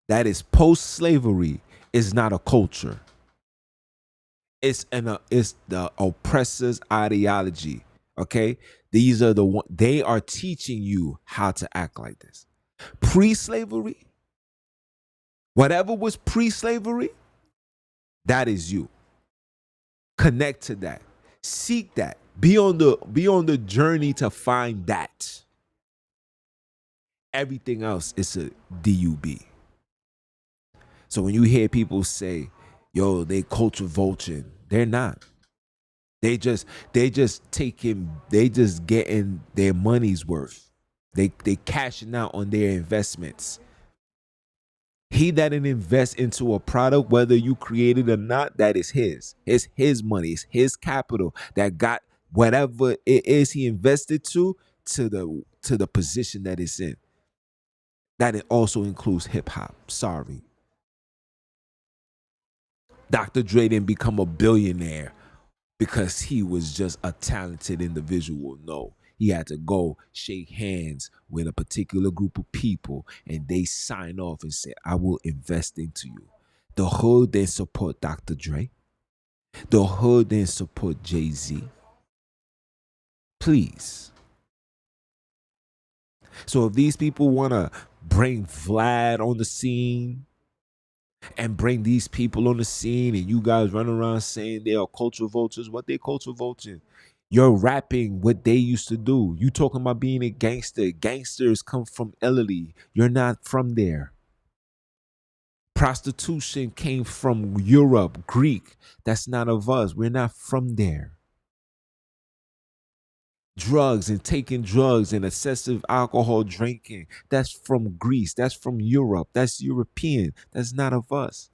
that is post-slavery is not a culture. It's the oppressor's ideology. Okay, these are the one, they are teaching you how to act like this. Pre-slavery, whatever was pre-slavery, that is you. Connect to that. Seek that. Be on the journey to find that. Everything else is a DUB. So when you hear people say, yo, they culture vulturing, they're not. They just getting their money's worth. They cashing out on their investments. He that invests into a product, whether you create it or not, that is his. It's his money. It's his capital that got whatever it is he invested to the position that it's in. That it also includes hip hop. Sorry. Dr. Dre didn't become a billionaire because he was just a talented individual. No, he had to go shake hands with a particular group of people and they sign off and say, I will invest into you. The hood then support Dr. Dre. The hood then support Jay-Z. Please. So if these people want to bring Vlad on the scene and bring these people on the scene and you guys run around saying they are culture vultures, what they culture vulturing? You're rapping what they used to do. You talking about being a gangster. Gangsters come from Italy. You're not from there. Prostitution came from Europe, Greek. That's not of us. We're not from there. Drugs and taking drugs and excessive alcohol drinking, that's from Greece. That's from Europe. That's European. That's not of us.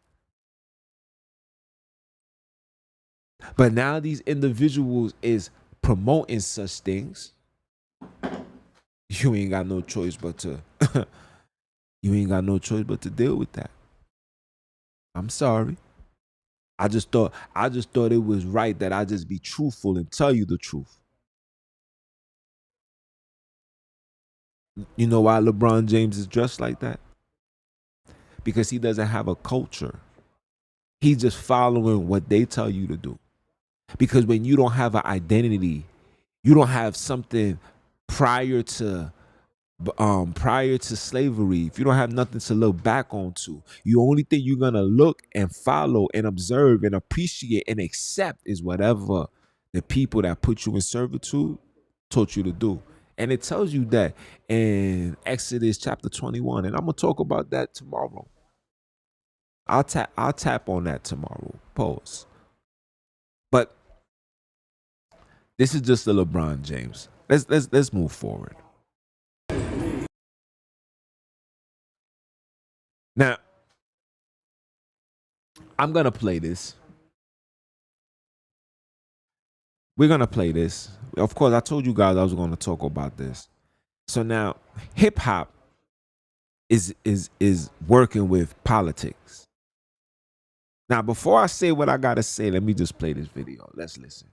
But now these individuals is promoting such things. You ain't got no choice but to you ain't got no choice but to deal with that. I'm sorry. I just thought it was right that I just be truthful and tell you the truth. You know why LeBron James is dressed like that? Because he doesn't have a culture. He's just following what they tell you to do. Because when you don't have an identity, you don't have something prior to slavery, if you don't have nothing to look back onto, the only thing you're gonna look and follow and observe and appreciate and accept is whatever the people that put you in servitude taught you to do. And it tells you that in Exodus chapter 21. And I'm gonna talk about that tomorrow. I'll tap on that tomorrow. Pause. But this is just the LeBron James. Let's move forward. Now, I'm gonna play this. We're gonna play this. Of course, I told you guys I was gonna talk about this. So now, hip hop is working with politics. Now, before I say what I gotta say, let me just play this video. Let's listen.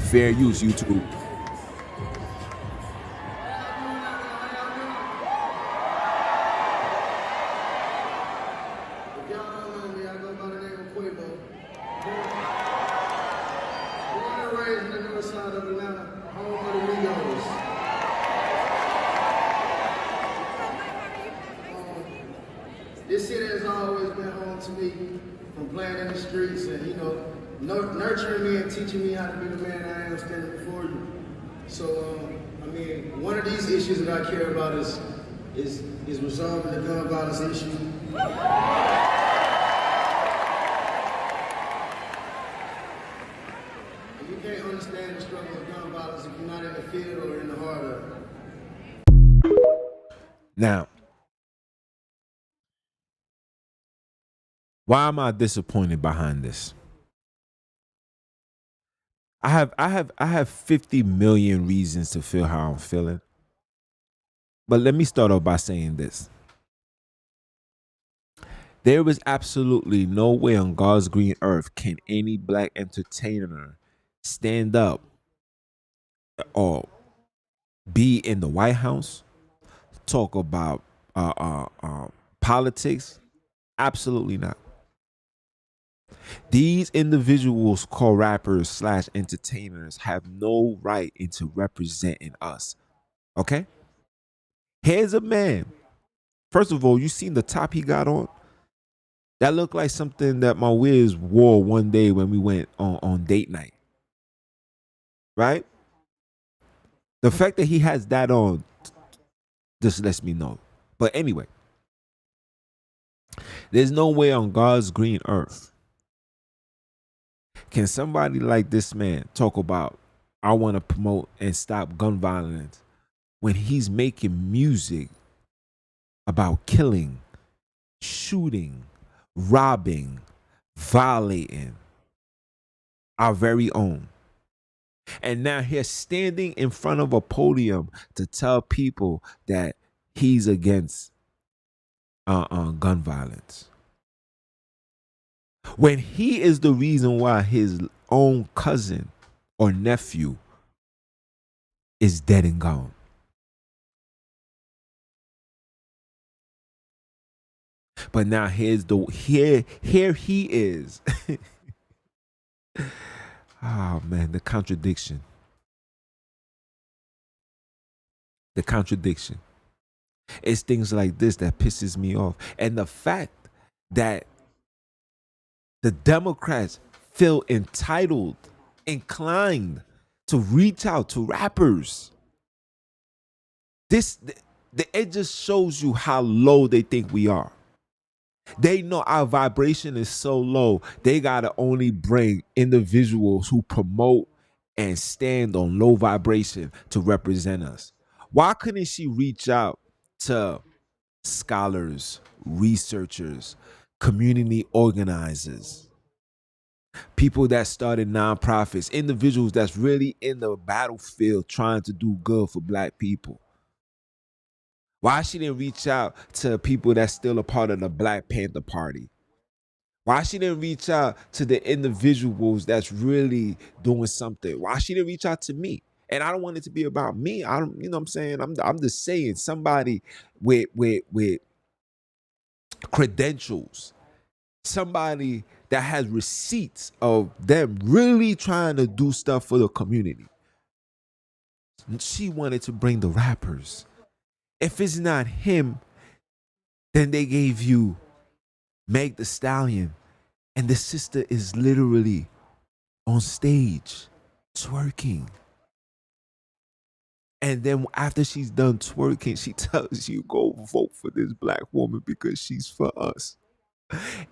Fair use, YouTube. This city has always been home to me, from playing in the streets and, nurturing me and teaching me how to be the man I am standing before you. So, one of these issues that I care about is resolving the gun violence issue. And you can't understand the struggle of gun violence if you're not in the field or in the heart of it. Now, why am I disappointed behind this? I have 50 million reasons to feel how I'm feeling. But let me start off by saying this. There is absolutely no way on God's green earth can any black entertainer stand up or be in the White House, talk about politics. Absolutely not. These individuals called rappers / entertainers have no right into representing us. Okay? Here's a man. First of all, you seen the top he got on? That looked like something that my Wiz wore one day when we went on date night. Right? The fact that he has that on just lets me know. But anyway, there's no way on God's green earth Can somebody like this man talk about, I want to promote and stop gun violence, when he's making music about killing, shooting, robbing, violating our very own? And now he's standing in front of a podium to tell people that he's against gun violence, when he is the reason why his own cousin or nephew is dead and gone. But now here he is. Oh man, the contradiction. The contradiction. It's things like this that pisses me off. And the fact that the Democrats feel entitled, inclined to reach out to rappers. It just shows you how low they think we are. They know our vibration is so low, they gotta only bring individuals who promote and stand on low vibration to represent us. Why couldn't she reach out to scholars, researchers, community organizers, people that started nonprofits, individuals that's really in the battlefield trying to do good for black people? Why she didn't reach out to people that's still a part of the Black Panther Party? Why she didn't reach out to the individuals that's really doing something? Why she didn't reach out to me? And I don't want it to be about me. I don't, you know what I'm saying? I'm just saying, somebody with credentials, somebody that has receipts of them really trying to do stuff for the community. She wanted to bring the rappers. If it's not him, then they gave you Meg the Stallion, and the sister is literally on stage twerking. And then after she's done twerking, she tells you, go vote for this black woman because she's for us.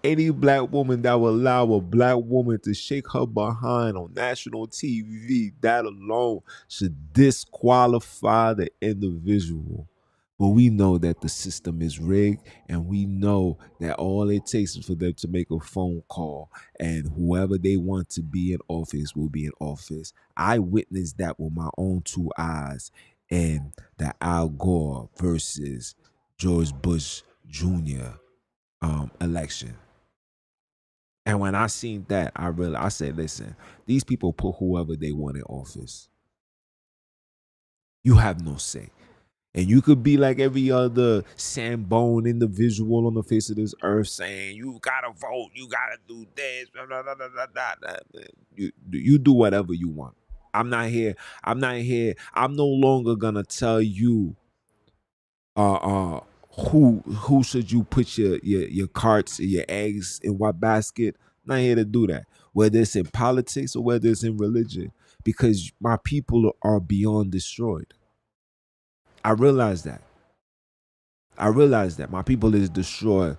Any black woman that will allow a black woman to shake her behind on national TV, that alone should disqualify the individual. But we know that the system is rigged, and we know that all it takes is for them to make a phone call, and whoever they want to be in office will be in office. I witnessed that with my own two eyes in the Al Gore versus George Bush Jr. Election. And when I seen that, I said, listen, these people put whoever they want in office. You have no say. And you could be like every other sandbone individual on the face of this earth saying, you gotta vote, you gotta do this, blah, blah, blah, blah, blah, blah. You do whatever you want. I'm not here. I'm no longer gonna tell you who should you put your carts, your eggs in what basket. I'm not here to do that. Whether it's in politics or whether it's in religion. Because my people are beyond destroyed. I realize that. My people is destroyed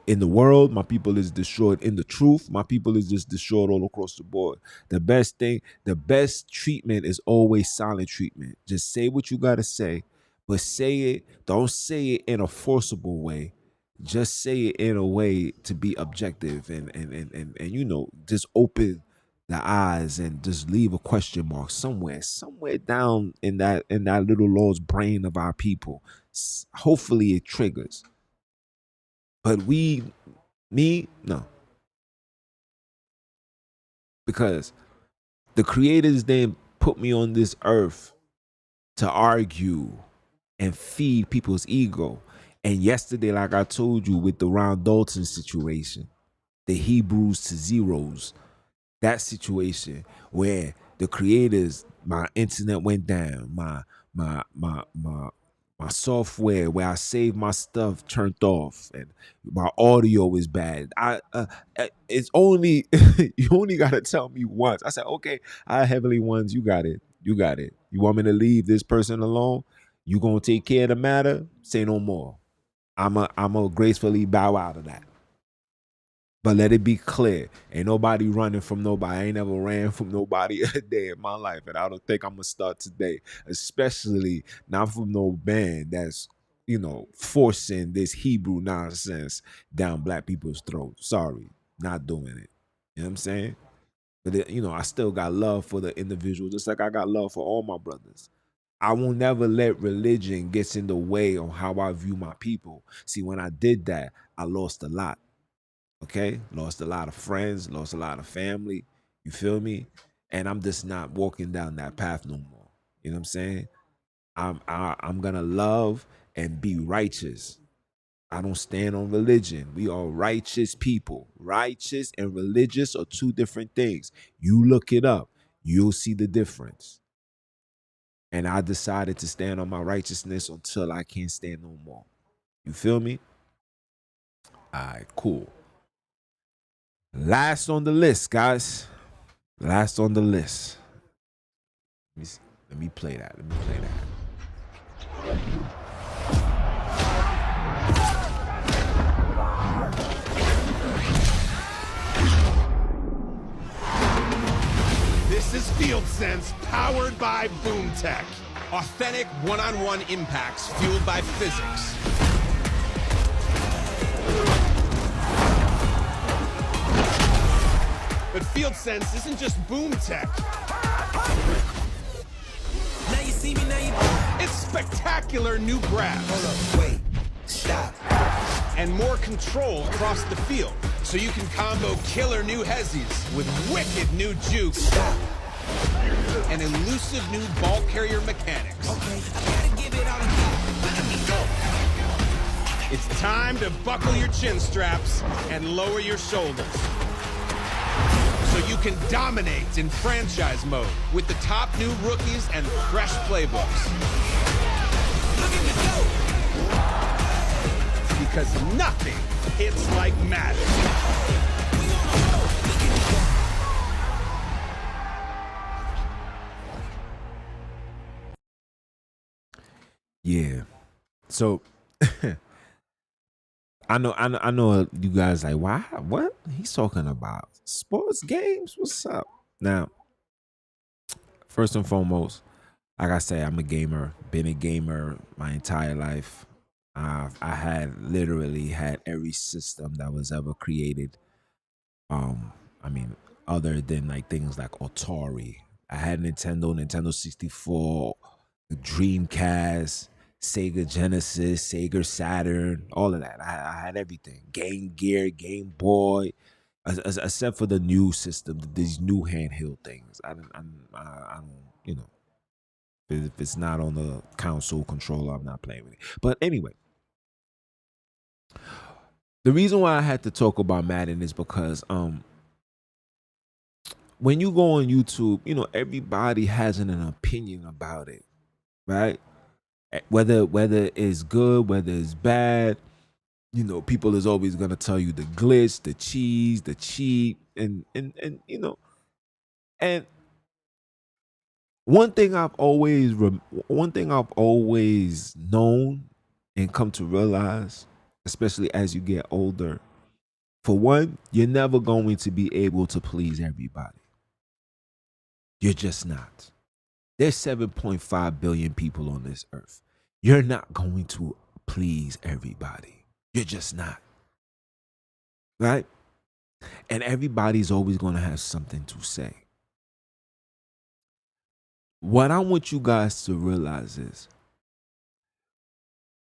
in the world. My people is destroyed in the truth. My people is just destroyed all across the board. The best treatment is always silent treatment. Just say what you gotta say, but say it. Don't say it in a forcible way. Just say it in a way to be objective and just open the eyes and just leave a question mark somewhere down in that little Lord's brain of our people. Hopefully it triggers. But no. Because the creators didn't put me on this earth to argue and feed people's ego. And yesterday, like I told you with the Ron Dalton situation, the Hebrews to zeros, that situation where the creators, my internet went down, my software where I save my stuff turned off, and my audio is bad. It's only you only gotta tell me once. I said, okay, I Heavenly Ones, you got it. You want me to leave this person alone? You gonna take care of the matter? Say no more. I'm a gracefully bow out of that. But let it be clear, ain't nobody running from nobody. I ain't never ran from nobody a day in my life, and I don't think I'm gonna start today, especially not from no band that's, forcing this Hebrew nonsense down black people's throats. Sorry, not doing it. You know what I'm saying? But I still got love for the individual, just like I got love for all my brothers. I will never let religion get in the way on how I view my people. See, when I did that, I lost a lot. Okay, lost a lot of friends, lost a lot of family. You feel me? And I'm just not walking down that path no more. You know what I'm saying? I'm gonna love and be righteous. I don't stand on religion. We are righteous people. Righteous and religious are two different things. You look it up, you'll see the difference. And I decided to stand on my righteousness until I can't stand no more. You feel me? All right, cool. Last on the list, guys. Last on the list. Let me play that. Let me play that. This is Field Sense, powered by Boom Tech. Authentic one-on-one impacts fueled by physics. But Field Sense isn't just Boom Tech. Now you see me, now you... It's spectacular new grabs. Hold up, wait, stop. And more control across the field, so you can combo killer new hezzies with wicked new jukes. Stop. And elusive new ball carrier mechanics. Okay, I gotta give it all to you. Let me go. It's time to buckle your chin straps and lower your shoulders, so you can dominate in franchise mode with the top new rookies and fresh playbooks. Look at me go. Because nothing hits like Madden. We on a roll. Look at me go. Yeah. So I know you guys like, why? What? He's talking about sports games? What's up? Now, first and foremost, like I say, I'm a gamer, been a gamer my entire life. I had literally had every system that was ever created. I mean, other than like things like Atari. I had Nintendo 64, Dreamcast, Sega Genesis, Sega Saturn, all of that. I had everything. Game Gear, Game Boy, except for the new system, these new handheld things. I don't, if it's not on the console controller, I'm not playing with it. But anyway, the reason why I had to talk about Madden is because when you go on YouTube, everybody has an opinion about it, right? Whether it's good, whether it's bad, people is always gonna tell you the glitch, the cheese, the cheat, and and one thing I've always known and come to realize, especially as you get older, for one, you're never going to be able to please everybody. You're just not. There's 7.5 billion people on this earth. You're not going to please everybody. You're just not. Right? And everybody's always going to have something to say. What I want you guys to realize is,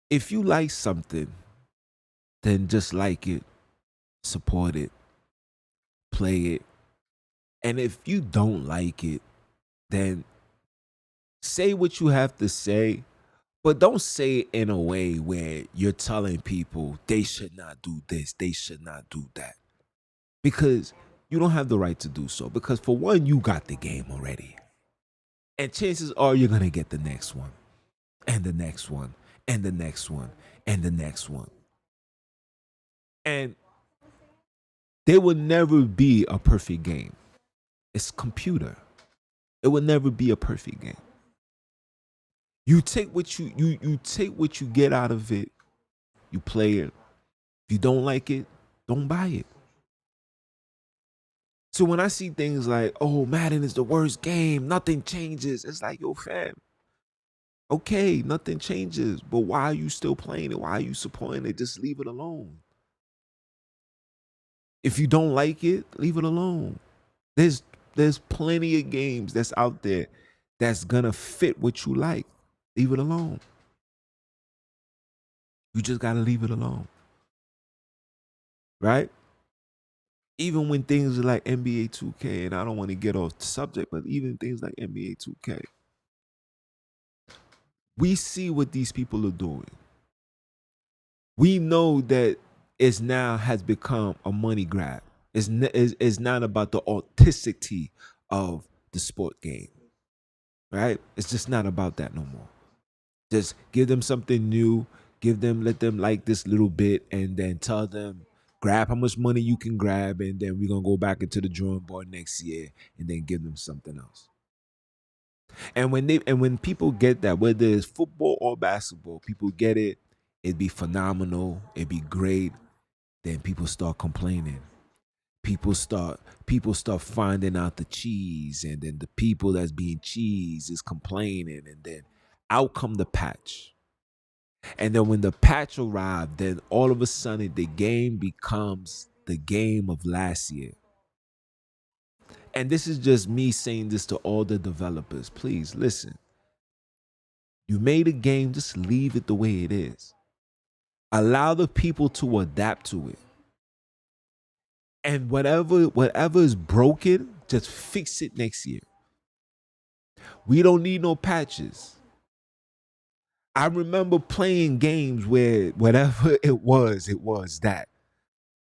if you like something, then just like it, support it, play it. And if you don't like it, then say what you have to say, but don't say it in a way where you're telling people they should not do this, they should not do that. Because you don't have the right to do so. Because for one, you got the game already. And chances are you're going to get the next one, and the next one, and the next one, and the next one. And there will never be a perfect game. It's computer. It will never be a perfect game. You take what you take what you get out of it. You play it. If you don't like it, don't buy it. So when I see things like, oh, Madden is the worst game, nothing changes, it's like, yo, fam, okay, nothing changes, but why are you still playing it? Why are you supporting it? Just leave it alone. If you don't like it, leave it alone. There's plenty of games that's out there that's gonna fit what you like. Leave it alone. You just gotta leave it alone. Right? Even when things are like NBA 2K, and I don't want to get off the subject, but even things like NBA 2K, we see what these people are doing. We know that it's now has become a money grab. It's not about the authenticity of the sport game, right? It's just not about that no more. Just give them something new, let them like this little bit, and then tell them, grab how much money you can grab, and then we're gonna go back into the drawing board next year, and then give them something else. And when people get that, whether it's football or basketball, people get it, it'd be phenomenal, it'd be great. Then people start complaining. People start finding out the cheese, and then the people that's being cheese is complaining, and then out come the patch. And then when the patch arrived, then all of a sudden the game becomes the game of last year. And this is just me saying this to all the developers. Please listen. You made a game, just leave it the way it is. Allow the people to adapt to it. And whatever is broken, just fix it next year. We don't need no patches. I remember playing games where whatever it was that.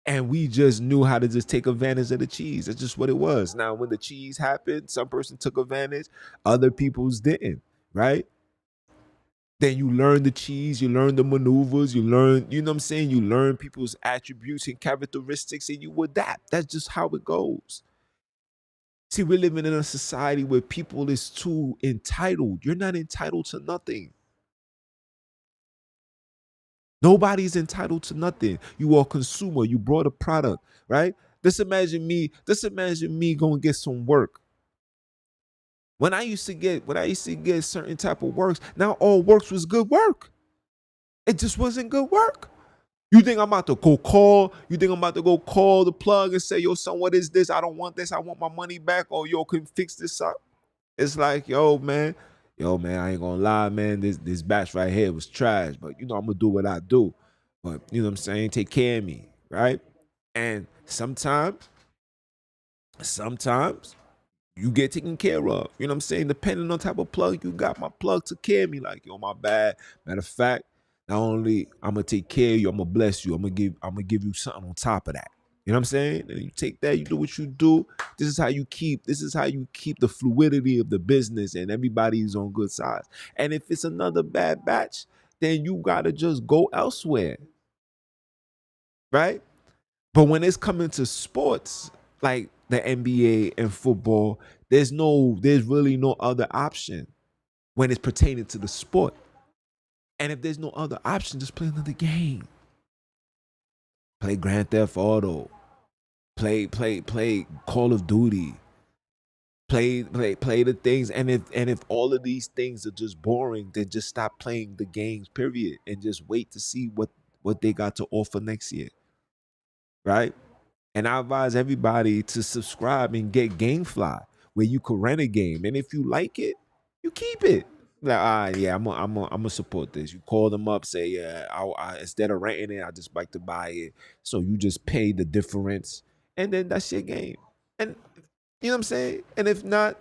And we just knew how to just take advantage of the cheese. That's just what it was. Now, when the cheese happened, some person took advantage, other people's didn't, right? Then you learn the cheese, you learn the maneuvers, you learn, you know what I'm saying? You learn people's attributes and characteristics, and you adapt. That's just how it goes. See, we're living in a society where people is too entitled. You're not entitled to nothing. Nobody's entitled to nothing. You are a consumer. You brought a product, right? Just imagine me going to get some work. When I used to get certain type of works, not all works was good work. It just wasn't good work. You think I'm about to go call? You think I'm about to go call the plug and say, yo, son, what is this? I don't want this. I want my money back. Or yo, can fix this up? It's like, yo, man, I ain't gonna lie, man. This batch right here was trash, but you know, I'm gonna do what I do. But you know what I'm saying? Take care of me, right? And sometimes you get taken care of. You know what I'm saying? Depending on type of plug you got, my plug took care of me. Like, yo, my bad. Matter of fact, not only I'm gonna take care of you, I'm gonna bless you. I'm gonna give you something on top of that. You know what I'm saying? And you take that, you do what you do. This is how you keep the fluidity of the business, and everybody's on good sides. And if it's another bad batch, then you gotta just go elsewhere. Right? But when it's coming to sports like the NBA and football, there's really no other option when it's pertaining to the sport. And if there's no other option, just play another game. Play Grand Theft Auto. Play Call of Duty. Play the things. And if all of these things are just boring, then just stop playing the games, period. And just wait to see what they got to offer next year. Right? And I advise everybody to subscribe and get GameFly, where you can rent a game. And if you like it, you keep it. Like, all right, yeah, I'm gonna support this. You call them up, say, yeah, I instead of renting it, I just like to buy it. So you just pay the difference, and then that's your game. And you know what I'm saying? And if not,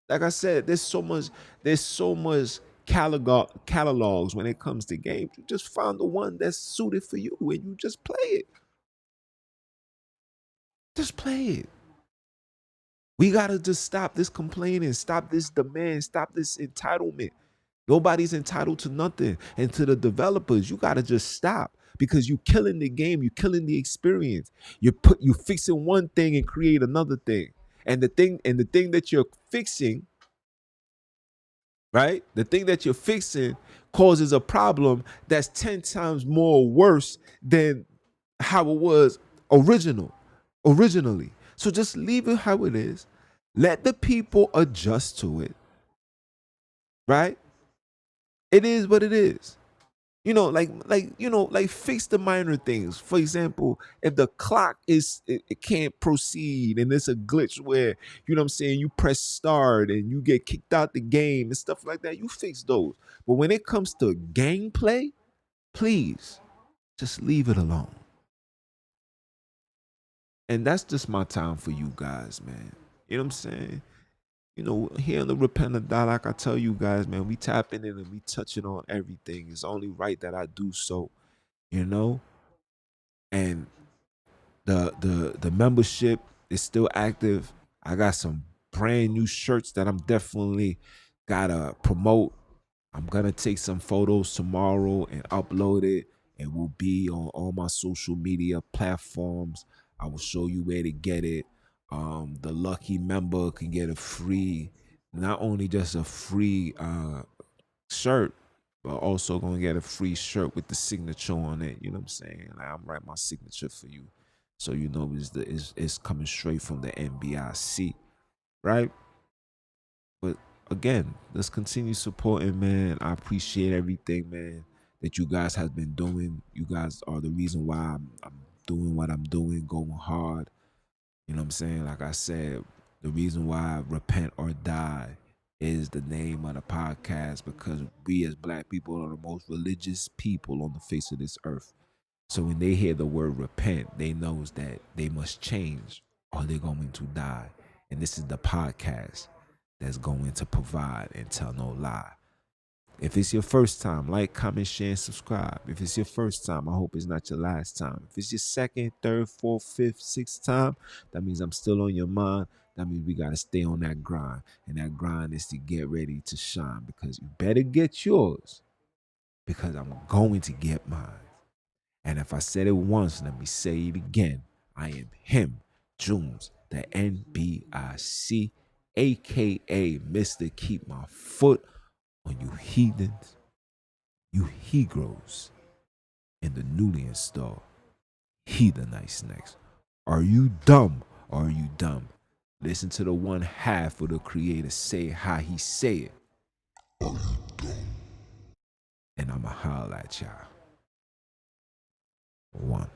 like I said, there's so much catalogs when it comes to games. You just find the one that's suited for you, and you just play it. Just play it. We gotta just stop this complaining, stop this demand, stop this entitlement. Nobody's entitled to nothing. And to the developers, you gotta just stop, because you're killing the game, you're killing the experience. You fixing one thing and create another thing. And the thing that you're fixing, right? The thing that you're fixing causes a problem that's 10 times more worse than how it was originally. So just leave it how it is. Let the people adjust to it. Right? It is what it is. Like fix the minor things. For example, if the clock it can't proceed and it's a glitch where, you know what I'm saying, you press start and you get kicked out the game and stuff like that, you fix those. But when it comes to gameplay, please just leave it alone. And that's just my time for you guys, man. You know what I'm saying? Here in the Repentant Dot, like I tell you guys, man, we tapping in and we touching on everything. It's only right that I do so, you know? And the membership is still active. I got some brand new shirts that I'm definitely gotta promote. I'm gonna take some photos tomorrow and upload it. It will be on all my social media platforms. I will show you where to get it. The lucky member can get a free, not only just a free shirt, but also gonna get a free shirt with the signature on it. You know what I'm saying? Like, I'm writing my signature for you, so you know it's coming straight from the NBIC, right? But again, let's continue supporting, man. I appreciate everything, man, that you guys have been doing. You guys are the reason why I'm doing what I'm doing, going hard. You know what I'm saying? Like I said, the reason why Repent or Die is the name of the podcast, because we as black people are the most religious people on the face of this earth. So when they hear the word repent, they knows that they must change or they're going to die. And this is the podcast that's going to provide and tell no lie. If it's your first time, like, comment, share, and subscribe. If it's your first time, I hope it's not your last time. If it's your second, third, fourth, fifth, sixth time, that means I'm still on your mind. That means we got to stay on that grind. And that grind is to get ready to shine, because you better get yours, because I'm going to get mine. And if I said it once, let me say it again. I am him, Jooms, the NBIC, a.k.a. Mr. Keep My Foot on you heathens, you Hebrews, in the newly installed Heathenites next. Are you dumb or are you dumb? Listen to the one half of the creator say how he say it. And I'ma holler at y'all. One.